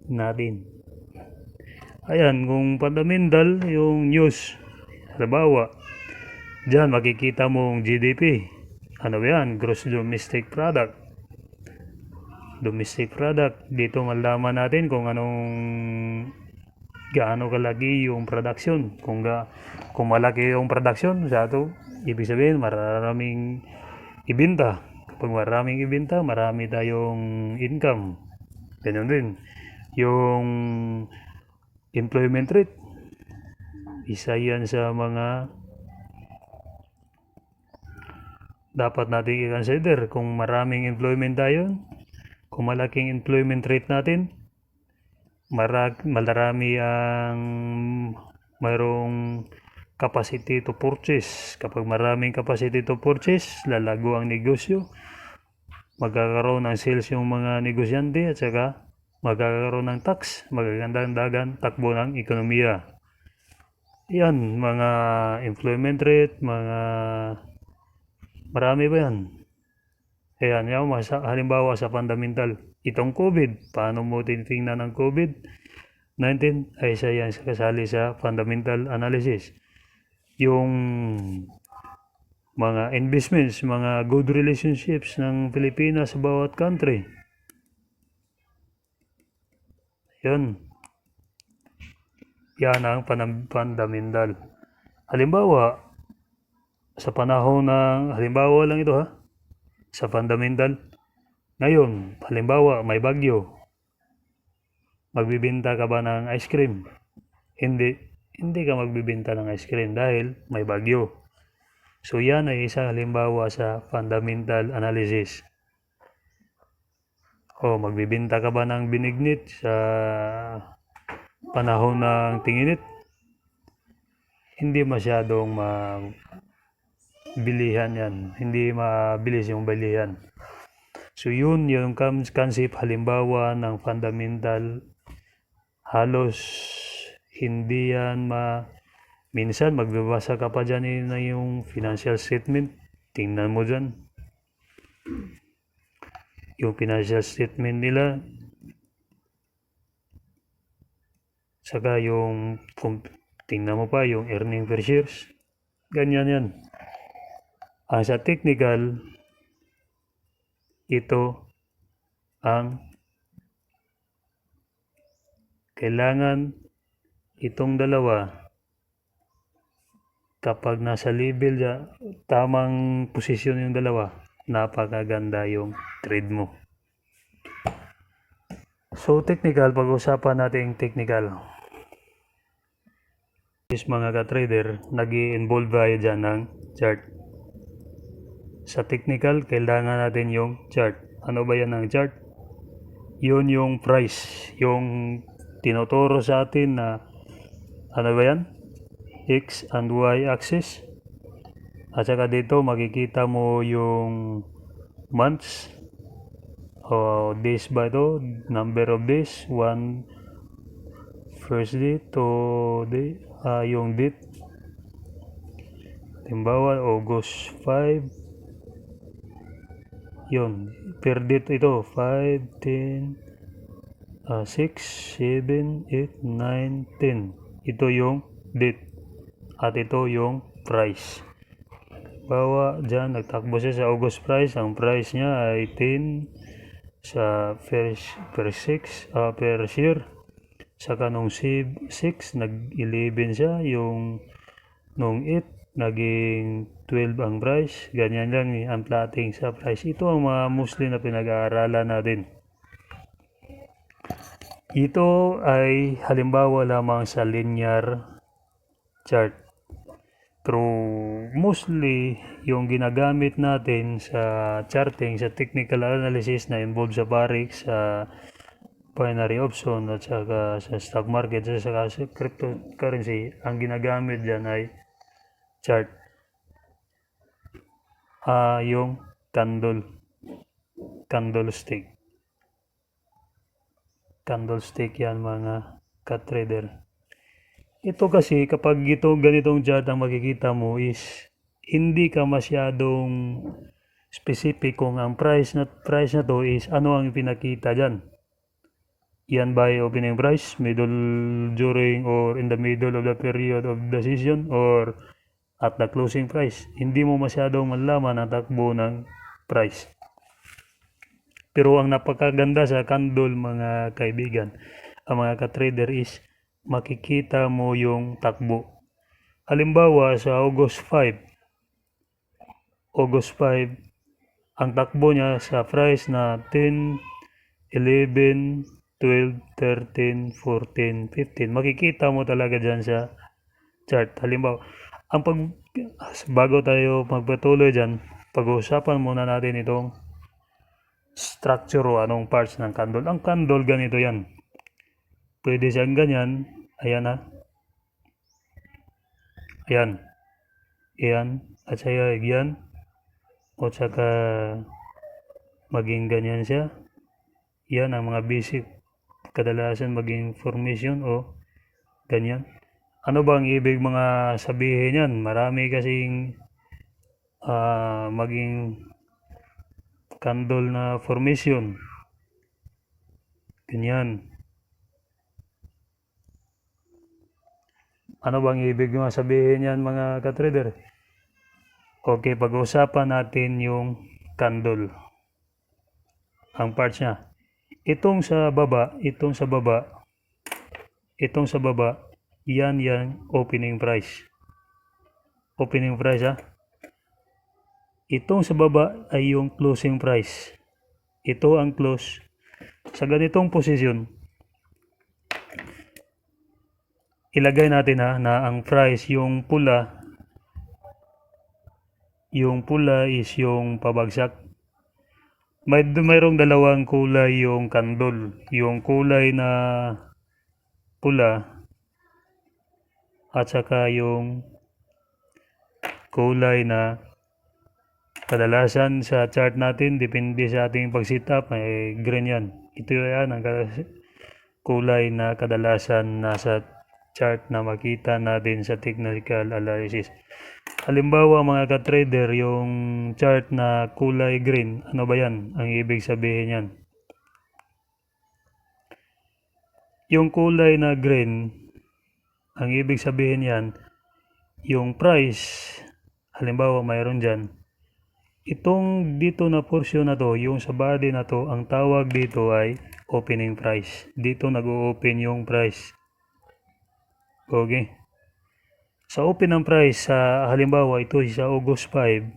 B: natin. Kung fundamental yung news, halimbawa, dyan makikita mong GDP. Ano yan? Gross Domestic Product. Dito malaman natin kung gaano kalaki yung production. Kung malaki yung production, ibig sabihin maraming ibenta. Kapag maraming ibenta, marami tayong income. Ganun din. Yung employment rate, isa yan sa mga dapat natin i-consider. Kung maraming employment tayo, kung malaking employment rate natin, marami ang mayroong capacity to purchase. Kapag maraming capacity to purchase, lalago ang negosyo, magkakaroon ng sales yung mga negosyante, at saka magkakaroon ng tax, magagandang takbo ng ekonomiya. Yan, mga employment rate, mga Marami pa yan. Ayan, halimbawa sa fundamental, itong COVID, paano mo titingnan ang COVID-19? Ay isa yan kasali sa fundamental analysis. Yung mga investments, mga good relationships ng Pilipinas sa bawat country. Yan. Yan ang fundamental. Halimbawa, sa panahon ng, halimbawa lang ito ha, sa fundamental, ngayon, halimbawa, may bagyo, magbibenta ka ba ng ice cream? Hindi ka magbibenta ng ice cream dahil may bagyo. So yan ay isang halimbawa sa fundamental analysis. O magbibenta ka ba ng binignit sa panahon ng tinginit? Hindi masyadong bilihan yan. Hindi mabilis yung bilihan. So yun yung concept halimbawa ng fundamental. Halos hindi yan minsan magbabasa ka pa dyan na yung financial statement. Tingnan mo dyan. Yung financial statement nila. Saka yung, tingnan mo pa yung earning per shares. Ganyan yan. Ang sa technical, ito ang kailangan itong dalawa kapag nasa level tamang posisyon yung dalawa, napakaganda yung trade mo. So technical, pag-usapan natin technical. Mga ka-trader, nag-i-involve tayo dyan ng chart. Sa technical, kailangan natin yung chart. Ano ba yan ang chart? Yun yung price, yung tinuturo sa atin na ano ba yan? X and Y axis. At saka dito makikita mo yung months o days ba ito? Number of days, first date to day, yung date. Halimbawa, August 5. Yun, per date ito, 5, 10, 6, 7, 8, 9, 10. Ito yung date. At ito yung price. Bawa dyan, nagtakbo siya sa August price. Ang price niya ay 10 sa per share. Saka nung 6, nag-11 siya. Yung nung 8, naging 12 ang price. Ganyan lang ang plotting sa price. Ito ang mga mostly na pinag-aaralan natin. Ito ay halimbawa lamang sa linear chart. Pero mostly yung ginagamit natin sa charting, sa technical analysis na involved sa forex, sa binary option at saka sa stock market at saka sa cryptocurrency, ang ginagamit dyan ay chart. Yung candlestick. Candlestick yan mga ka-trader. Ito kasi kapag ganitong chart ang makikita mo is hindi ka masyadong specific kung ang price na to is ano ang pinakita dyan. Yan ba yung opening price, middle, during, or in the middle of the period of the session, or at the closing price. Hindi mo masyadong malaman ang takbo ng price. Pero ang napakaganda sa candle mga kaibigan, ang mga ka-trader is makikita mo yung takbo. Halimbawa sa August 5, ang takbo niya sa price na 10, 11, 12, 13, 14, 15. Makikita mo talaga dyan sa chart. Halimbawa, bago tayo magpatuloy dyan, pag-uusapan muna natin itong structure o anong parts ng candle. Ang candle ganito yan. Pwede siyang ganyan. Ayan ha. Ayan. Ayan. At saka yan. O saka maging ganyan siya. Yan ang mga basic. Kadalasan maging formation o ganyan. Ano bang ibig mga sabihin yan? Marami kasing maging candle na formation. Ganyan. Ano bang ibig mo sabihin yan mga ka-trader? Okay, pag-uusapan natin yung candle. Ang parts niya. Itong sa baba, yan opening price. Opening price ha. Itong sa baba ay yung closing price. Ito ang close. Sa ganitong posisyon, ilagay natin ha na ang price yung pula is yung pabagsak. Mayroong dalawang kulay yung candle. Yung kulay na pula at saka yung kulay na kadalasan sa chart natin, depende sa ating pag-sit up, ay green yan. Ito yan ang kulay na kadalasan nasa chart na makita natin sa technical analysis. Halimbawa mga ka-trader, yung chart na kulay green, ano ba yan? Ang ibig sabihin yan. Yung kulay na green, ang ibig sabihin yan, yung price, halimbawa mayroon dyan, itong dito na portion na to, yung sa body na to, ang tawag dito ay opening price. Dito nag-o-open yung price. Okay. Sa open ng price, sa halimbawa ito sa August 5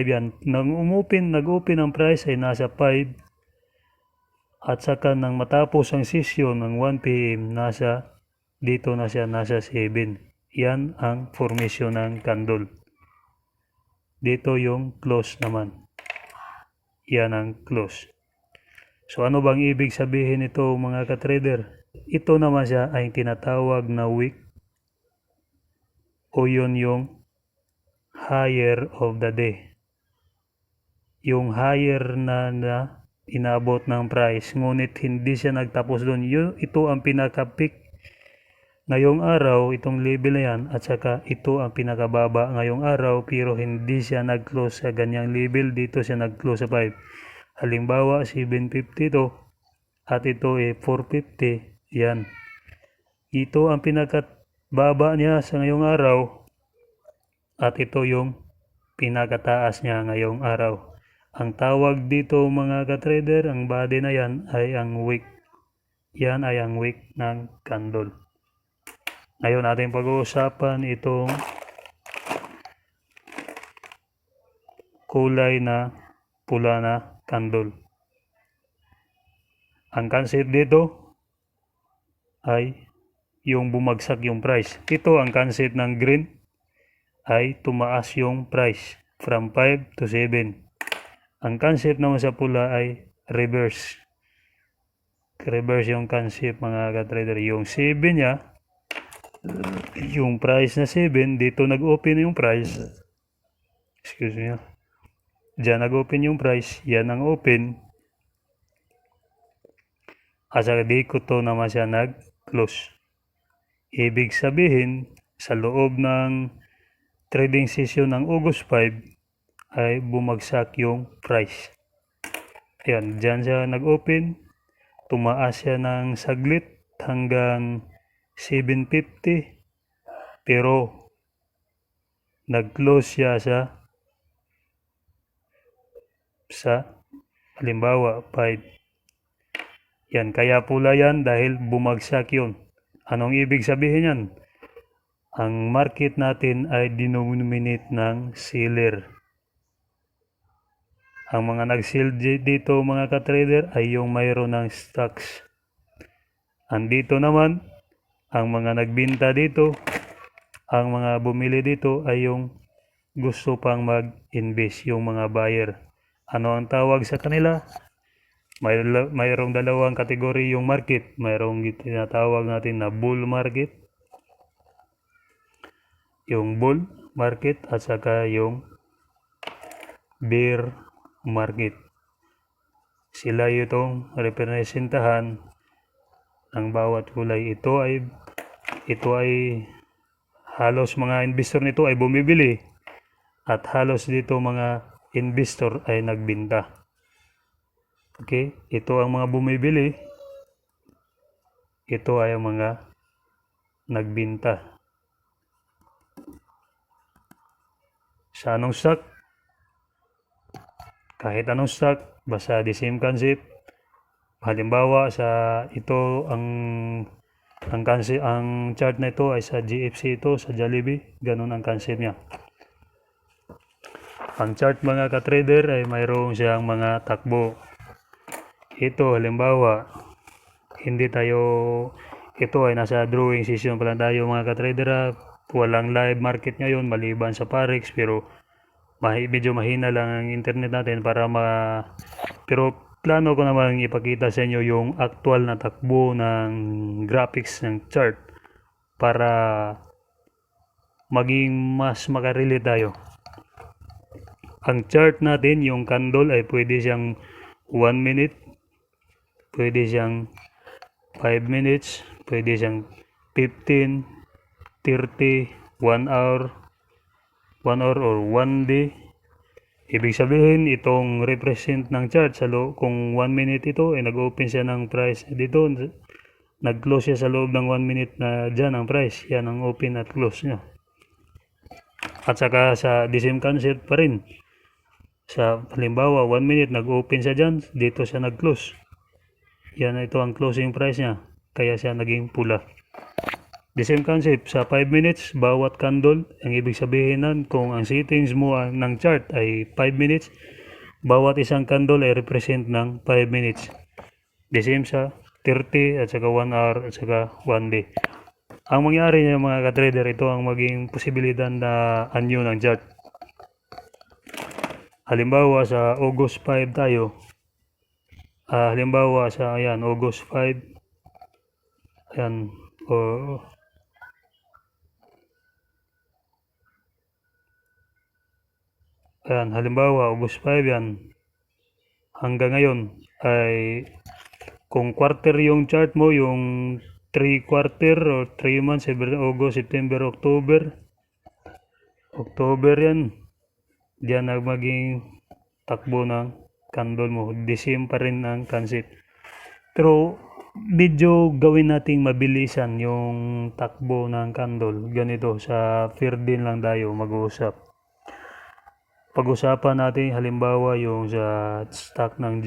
B: yan. Nag-open ang price ay nasa 5 at saka nang matapos ang session ng 1 PM, dito na siya nasa 7. Yan ang formation ng candle. Dito yung close naman. Yan ang close. So ano bang ibig sabihin ito mga ka-trader? Ito naman siya ay tinatawag na wick o yun yung higher of the day. Yung higher na inabot ng price, ngunit hindi siya nagtapos doon. Ito ang pinaka-peak ngayong araw, itong level na yan, at saka ito ang pinakababa ngayong araw, pero hindi siya nag-close sa ganyang level. Dito siya nag-close sa 5. Halimbawa 750 to at ito 450. Yan. Ito ang pinakababa niya sa ngayong araw at ito yung pinakataas niya ngayong araw. Ang tawag dito mga ka-trader, ang body na yan ay ang wick. Yan ay ang wick ng candle. Ngayon natin pag-uusapan itong kulay na pula na candle. Ang concept dito ay yung bumagsak yung price. Ito ang concept ng green ay tumaas yung price from 5 to 7. Ang concept naman sa pula ay reverse. Reverse yung concept mga ka-trader. Yung 7 niya, yung price na 7, dito nag-open yung price. Excuse me. Diyan nag-open yung price. Yan ang open. At saka dito to naman siya nag-close. Ibig sabihin, sa loob ng trading session ng August 5 ay bumagsak yung price. Ayan, dyan siya nag-open. Tumaas siya ng saglit hanggang 750. Pero nag-close siya sa halimbawa 5. Yan, kaya pula yan dahil bumagsak yun. Anong ibig sabihin yan? Ang market natin ay denominate ng seller. Ang mga nag-sell dito mga ka-trader ay yung mayroon ng stocks. Andito naman, ang mga nagbinta dito, ang mga bumili dito ay yung gusto pang mag-invest, yung mga buyer. Ano ang tawag sa kanila? Mayroong dalawang kategory yung market. Mayroong tinatawag natin na bull market. Yung bull market at saka yung bear market. Sila itong representahan ng bawat kulay. Ito ay halos mga investor nito ay bumibili At halos dito mga investor ay nagbinta. Okay, ito ang mga bumibili, ito ay ang mga nagbinta. Sa anong stock? Kahit anong stock, basta the same concept. Halimbawa sa ito ang chart na ito ay sa GFC ito, sa Jollibee, ganun ang concept niya. Ang chart mga ka-trader ay mayroong siyang mga takbo. Ito halimbawa, ito ay nasa drawing session pa lang tayo mga ka-trader. Walang live market ngayon maliban sa Parex, pero medyo mahina lang ang internet natin pero plano ko naman ipakita sa inyo yung actual na takbo ng graphics ng chart para maging mas makarelate tayo. Ang chart natin, yung candle ay pwede siyang 1 minute, pwede siyang 5 minutes, pwede siyang 15, 30, 1 hour or 1 day. Ibig sabihin, itong represent ng chart kung 1 minute ito, nag-open siya ng price dito, nag-close siya sa loob ng 1 minute na dyan ang price. Yan ang open at close niya. At saka sa the same concept pa rin. Sa halimbawa, 1 minute, nag-open siya dyan, dito siya nag-close. Yan, ito ang closing price niya. Kaya siya naging pula. The same concept, sa 5 minutes, bawat candle, ang ibig sabihin nun, kung ang settings mo ng chart ay 5 minutes, bawat isang candle ay represent ng 5 minutes. The same sa 30 at saka 1 hour at saka 1 day. Ang mangyari niya mga ka-trader, ito ang maging posibilidad na anyo ng chart. Halimbawa sa August 5 tayo, halimbawa sa August 5, halimbawa August 5 yan, hanggang ngayon ay kung quarter yung chart mo, yung 3 quarter or 3 months, August, September, October yan, diyan na maging takbo ng candle mo. The same pa rin ang concept. Pero medyo gawin nating mabilisan yung takbo ng candle. Ganito, sa fair din lang tayo mag-uusap. Pag-usapan natin halimbawa yung sa stock ng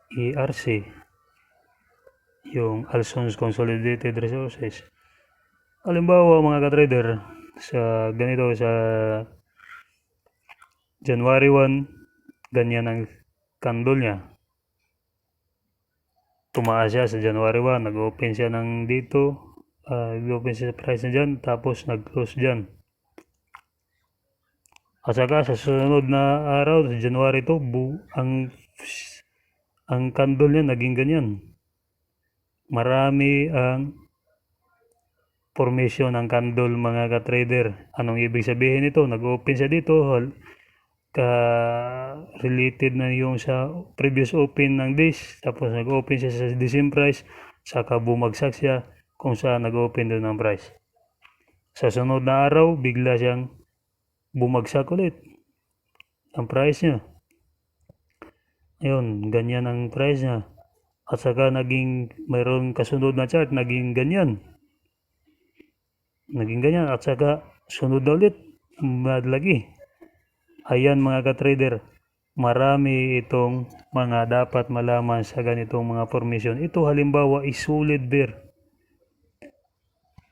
B: ERC, yung Alsons Consolidated Resources. Halimbawa mga ka-trader, sa January 1, ganyan ang candle niya. Tumaas siya sa January 1, nag-open siya ng dito, nag-open siya sa price na dyan, tapos nag-close dyan. At saka sa susunod na araw, sa January 2, ang candle niya naging ganyan. Marami ang formation ng candle mga ka-trader. Anong ibig sabihin nito? Nag-open siya dito, related na yung sa previous open ng days, tapos nag-open siya sa the same price, saka bumagsak siya kung saan nag-open doon ng price. Sa sunod na araw, bigla siyang bumagsak ulit ang price niya. Ayun, ganyan ang price niya. At saka mayroon kasunod na chart, naging ganyan. At saka sunod na ulit, madlagi. Ayan mga ka-trader, marami itong mga dapat malaman sa ganitong mga formation. Ito halimbawa is solid bear.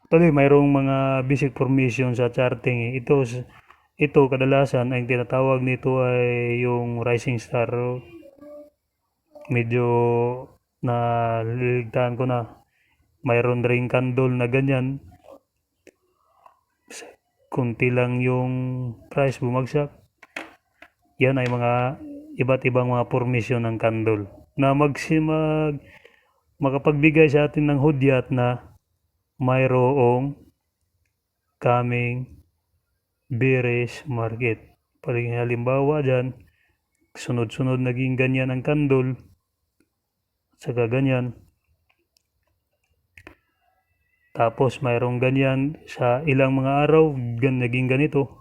B: Tuloy, mayroong mga basic formation sa charting. Ito kadalasan ang tinatawag nito ay yung rising star. Medyo naliligtaan ko na. Mayroon ring candle na ganyan. Kunti lang yung price bumagsak. Yan ay mga iba't ibang mga formation ng candle na makapagbigay sa atin ng hudyat na mayroong coming bearish market. Paling halimbawa dyan, sunod-sunod naging ganyan ang candle, saka ganyan. Tapos mayroong ganyan sa ilang mga araw, naging ganito.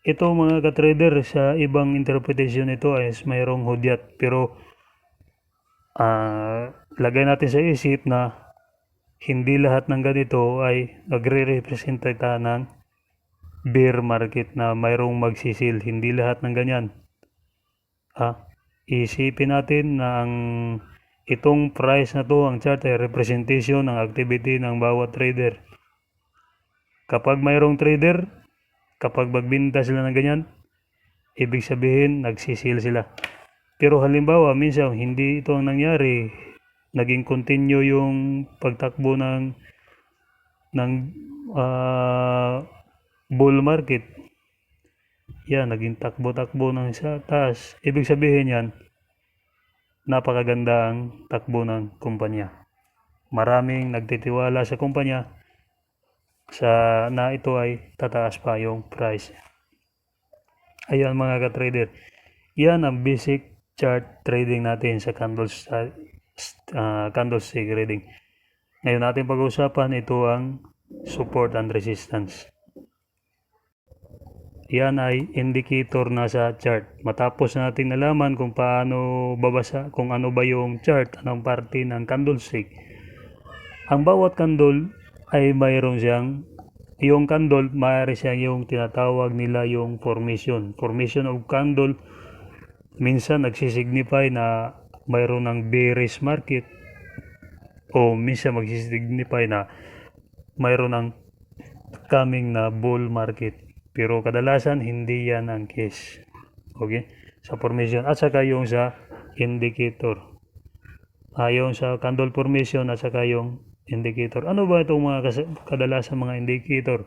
B: Ito mga ka-trader, sa ibang interpretation nito is mayroong hudyat. Pero lagay natin sa isip na hindi lahat ng ganito ay nagre-representa ng bear market na mayroong magsisil. Hindi lahat ng ganyan. Isipin natin na itong price na to, ang chart ay representation ng activity ng bawat trader. Kapag mayroong trader, kapag magbinta sila ng ganyan, ibig sabihin nagsisil sila. Pero halimbawa, minsan hindi ito ang nangyari, naging continue yung pagtakbo ng bull market. Yan, naging takbo-takbo ng sa taas. Ibig sabihin yan, napakaganda ang takbo ng kumpanya. Maraming nagtitiwala sa kumpanya na ito ay tataas pa yung price. Ayan mga ka-trader. Yan ang basic chart trading natin sa candlestick trading. Ngayon natin pag-uusapan ito ang support and resistance. Yan ay indicator na sa chart. Matapos natin nalaman kung paano babasa, kung ano ba yung chart, anong parte ng candlestick. Ang bawat candle ay mayroon siyang, yung candle, mayroon siyang yung tinatawag nila yung formation. Formation of candle, minsan nagsisignify na mayroon ng bearish market o minsan magsisignify na mayroon ng coming na bull market. Pero kadalasan hindi yan ang case. Okay? Sa formation at saka yung sa indicator. Yung sa candle formation at saka yung indicator. Ano ba itong mga kadalasan mga indicator?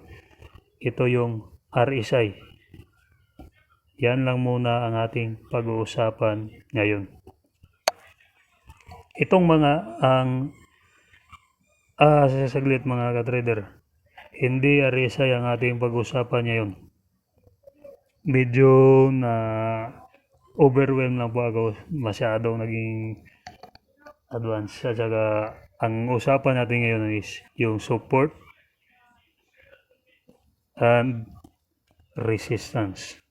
B: Ito yung RSI. Yan lang muna ang ating pag-uusapan ngayon. Itong mga sasaglit mga ka-trader. Hindi RSI ang ating pag-usapan ngayon. Medyo na overwhelmed lang po ako. Masyadong naging advanced. At saka ang usapan natin ngayon is yung support and resistance.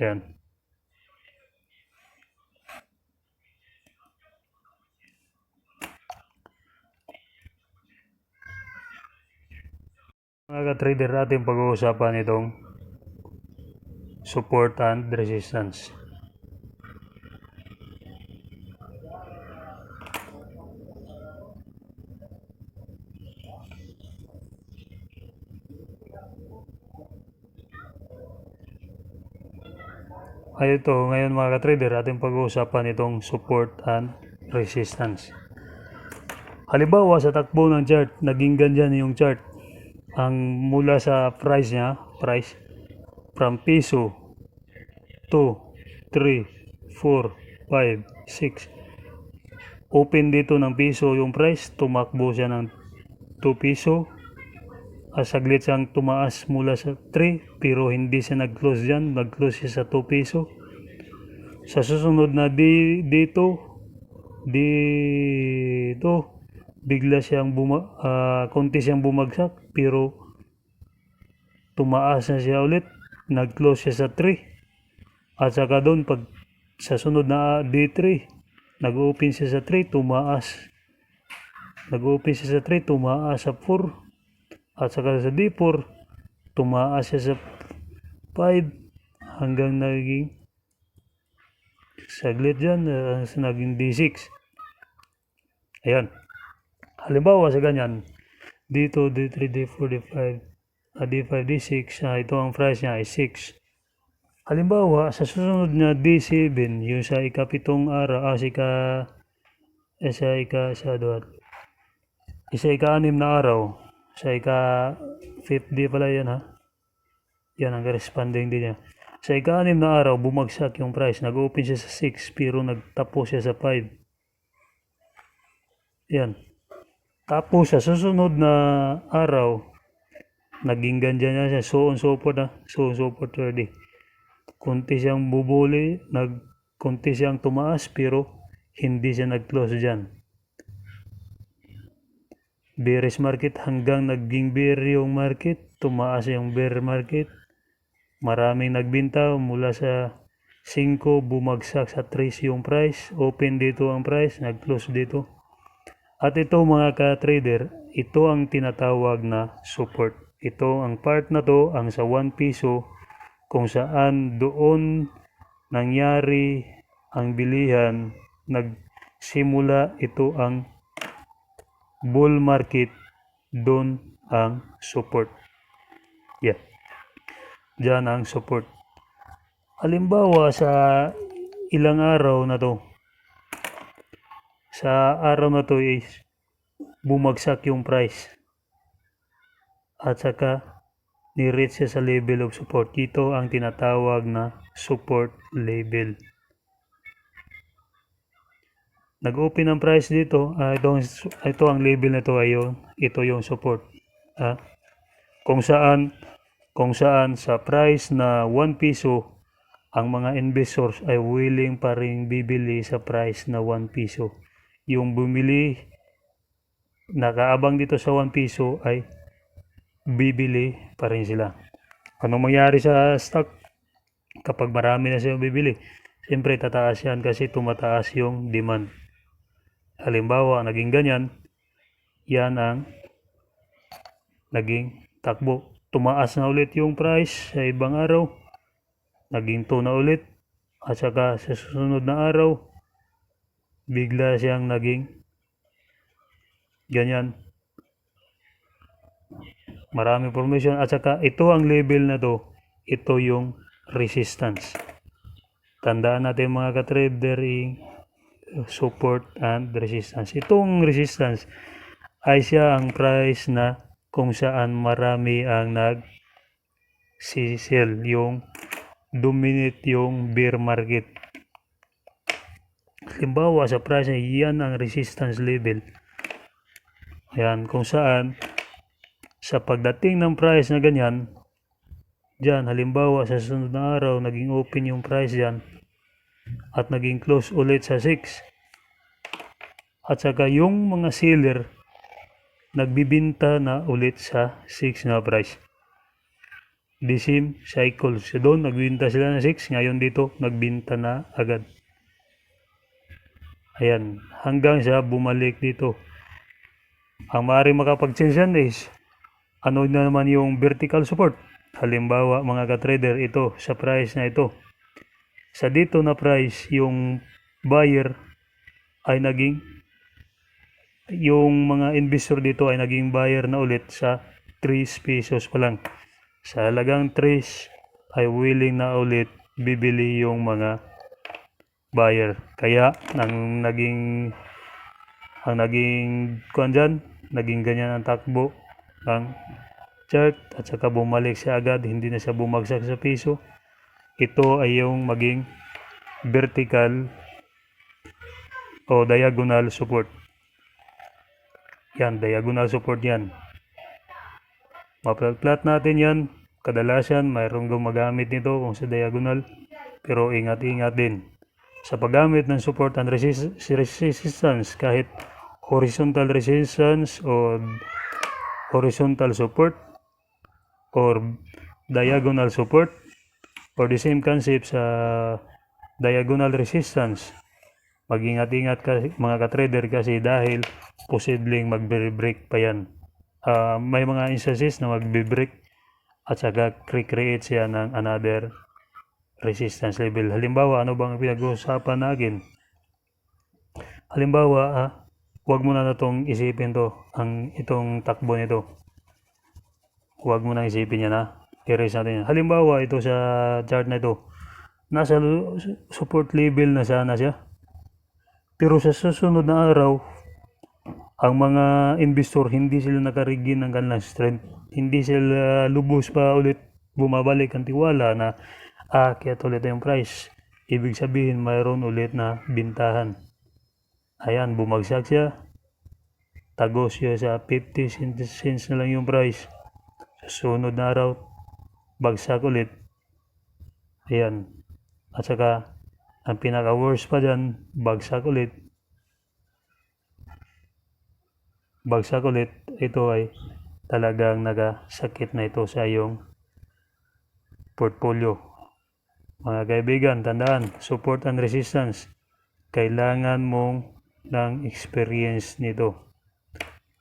B: Yan. Mga ka-trader, natin pag-uusapan itong support and resistance. Ito, ngayon mga ka-trader, ating pag-uusapan itong support and resistance. Halimbawa sa takbo ng chart, naging ganyan yung chart. Ang mula sa price niya, from piso 2, 3, 4, 5, 6. Open dito ng piso yung price, tumakbo siya ng 2 piso. Saglit siyang tumaas mula sa 3 pero hindi siya nag-close dyan, nag-close siya sa 2 piso. Sa susunod na dito bigla siyang konti siyang bumagsak pero tumaas na siya ulit, nag-close siya sa 3 at saka doon pag sa sunod na D3 nag-open siya sa 3, tumaas, nag-open siya sa 3, tumaas sa 4 at saka sa D4 tumaas siya sa 5 hanggang naging saglit dyan naging D6. Ayan. Halimbawa sa ganyan, dito D3, D4, D5, D5, D6, ito ang price niya ay 6. Halimbawa, sa susunod na D7, yung sa ikapitong araw, ika-6 na araw, sa ika-5th day pala yan ha. Yan ang corresponding din niya. Sa ika-6 na araw, bumagsak yung price. Nag-open siya sa 6, pero nagtapos siya sa 5. Yan. Tapos sa susunod na araw, naging ganyan na siya. So on so forth already. Kunti siyang bubuli, kunti siyang tumaas, pero hindi siya nag-close dyan. bearish market hanggang naging bear yung market, tumaas yung bear market. Maraming nagbinta mula sa 5, bumagsak sa 3 yung price, open dito ang price, nag-close dito. At ito mga ka-trader, ito ang tinatawag na support. Ito ang part na to, ang sa 1 piso, kung saan doon nangyari ang bilihan, nagsimula ito ang bull market, doon ang support. Yeah, dyan ang support. Halimbawa sa ilang araw na to, sa araw na to is bumagsak yung price at saka ni-reach siya sa level of support. Ito ang tinatawag na support level. Nag-open ang price dito, ito ang level na to, ayon, ito yung support. Kung saan sa price na 1 piso, ang mga investors ay willing pa rin bibili sa price na 1 piso. Yung bumili, nakaabang dito sa 1 piso ay bibili pa rin sila. Anong mangyari sa stock? Kapag marami na silang bibili, siyempre tataas yan kasi tumataas yung demand. Halimbawa, naging ganyan, yan ang naging takbo. Tumaas na ulit yung price sa ibang araw, naging 2 na ulit, at saka sa susunod na araw, bigla siyang naging ganyan. Maraming formation, at saka ito ang level na to, ito yung resistance. Tandaan natin mga ka-trader, support and resistance. Itong resistance ay siya ang price na kung saan marami ang nag-sell, yung dominate yung bear market. Halimbawa sa price na yan ang resistance level. Ayan, kung saan sa pagdating ng price na ganyan, dyan, halimbawa sa sunod na araw, naging open yung price dyan at naging close ulit sa 6. At saka yung mga seller nagbibinta na ulit sa 6 na price. The same cycle. So doon, nagbinta sila na 6. Ngayon dito, nagbinta na agad. Ayan. Hanggang sa bumalik dito. Ang maaaring makapag-change yan is, ano na naman yung vertical support. Halimbawa, mga ka-trader, ito, sa price na ito. Sa dito na price, yung buyer ay naging, yung mga investor dito ay naging buyer na ulit sa 3 pesos pa lang. Sa halagang 3 ay willing na ulit bibili yung mga buyer. Kaya ang naging kuan dyan, naging ganyan ang takbo ang chart at saka bumalik siya agad, hindi na siya bumagsak sa piso. Ito ay yung maging vertical o diagonal support. Yan, diagonal support yan. Maplat natin yan. Kadalasan mayroong gumagamit nito kung sa diagonal, pero ingat-ingat din sa paggamit ng support and resistance. Kahit horizontal resistance o horizontal support or diagonal support, or the same concept sa diagonal resistance, mag-ingat-ingat mga ka-trader kasi dahil posibleng mag-break pa yan. May mga instances na mag-break at saka create siya ng another resistance level. Halimbawa, ano bang pinag-uusapan natin? Halimbawa, huwag mo na itong isipin to, itong takbo nito. Huwag mo na isipin yan, i-erase natin yan. Halimbawa, ito sa chart na ito, nasa support level na sana siya. Pero sa susunod na araw, ang mga investor, hindi sila nakarigin ng kanilang strength. Hindi sila lubos pa ulit bumabalik ang tiwala na kaya ulit yung price. Ibig sabihin, mayroon ulit na bintahan. Ayan, bumagsak siya. Tagos siya sa 50 cents na lang yung price. Sa sunod na araw, bagsak ulit. Ayan. At saka, ang pinaka-worst pa dyan, bagsak ulit. bagsak ulit, ito ay talagang nagasakit na ito sa iyong portfolio. Mga kaibigan, tandaan, support and resistance. Kailangan mong ng experience nito.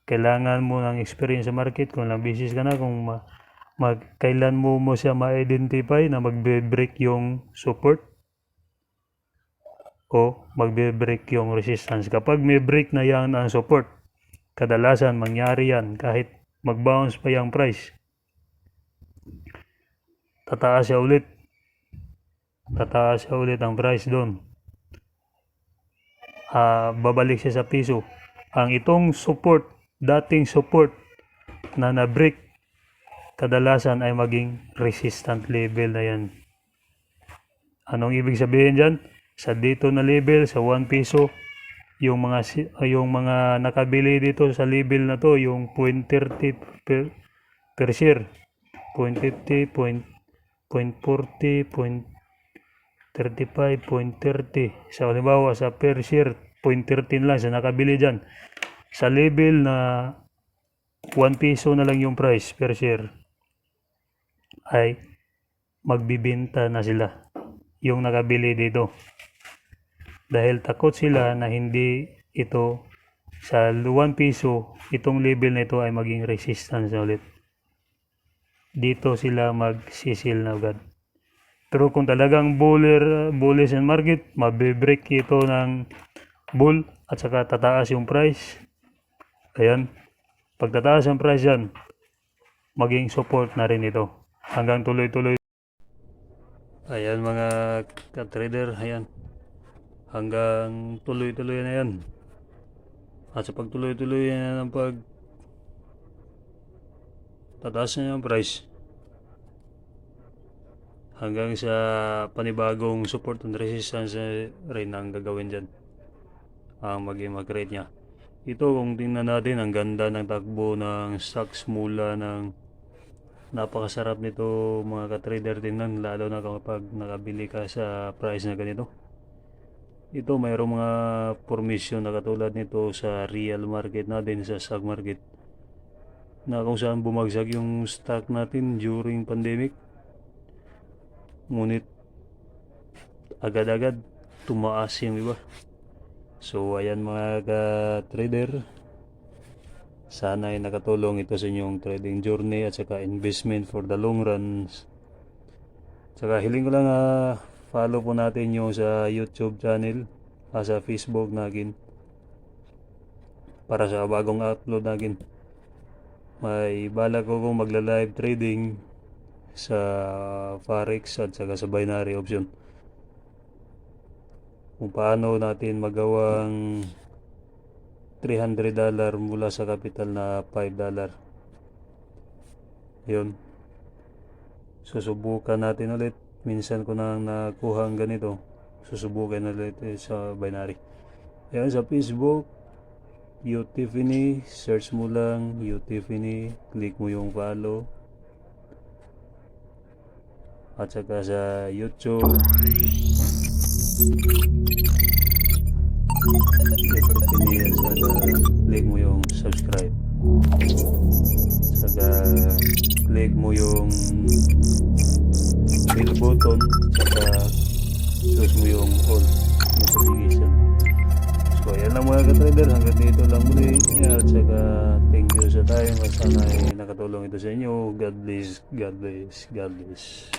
B: Kailangan mo ng experience sa market kung lang business ka na, kung kailan mo siya ma-identify na magbe-break yung support o magbe-break yung resistance. Kapag may break na yan ang support, kadalasan mangyari yan kahit mag-bounce pa yung price. Tataas siya ulit ang price doon. Babalik siya sa piso. Ang itong support, dating support na na-break, kadalasan ay maging resistant level na yan. Anong ibig sabihin dyan? Sa dito na level, sa 1 piso, yung mga nakabili dito sa level na to, yung 0.30 per share, 0.50, 0.40, 0.35, 0.30. Sa halimbawa, sa per share, 0.13 lang sa nakabili dyan. Sa level na 1 piso na lang yung price per share, ay magbibenta na sila yung nakabili dito. Dahil takot sila na hindi ito sa 1 piso, itong level na ito ay maging resistance na ulit. Dito sila magsisil na agad. Pero kung talagang bullish and market, mabibreak ito ng bull at saka tataas yung price. Ayan, pag tataas ang price yan, maging support na rin ito. Hanggang tuloy-tuloy. Ayan mga ka-trader, ayan. Hanggang tuloy-tuloy na yan. At sa pagtuloy-tuloy na ng tataas na yung price, hanggang sa panibagong support and resistance rin ang gagawin dyan, ang maging mag-rate nya. Ito kung tingnan natin, ang ganda ng takbo ng stocks mula ng napakasarap nito mga ka-trader tingnan, lalo na kapag nakabili ka sa price na ganito. Ito mayroong mga formation na katulad nito sa real market natin, sa stock market, na kung saan bumagsak yung stock natin during pandemic, ngunit agad-agad tumaas yung iba. So ayan mga ka-trader, sana ay nakatulong ito sa inyong trading journey at saka investment for the long run. Saka hiling ko lang follow po natin yung sa YouTube channel, sa Facebook natin, para sa bagong upload natin. May balak ko kung magla-live trading sa forex at saka sa binary option, kung paano natin magawang $300 mula sa capital na $5. Yun, susubukan natin ulit. Minsan ko na nakuha ang ganito, susubukan ulit sa binary. Ayan, sa Facebook, UTiffany, search mo lang UTiffany, click mo yung follow. At saka sa YouTube, UTiffany, at saka click mo yung subscribe. Saka click mo yung bell button, saka choose mo yung all notification. So ayan lang mga ka-trader, hanggang dito lang muli. At saka thank you sa time at sana ay nakatulong ito sa inyo. God bless, God bless, God bless.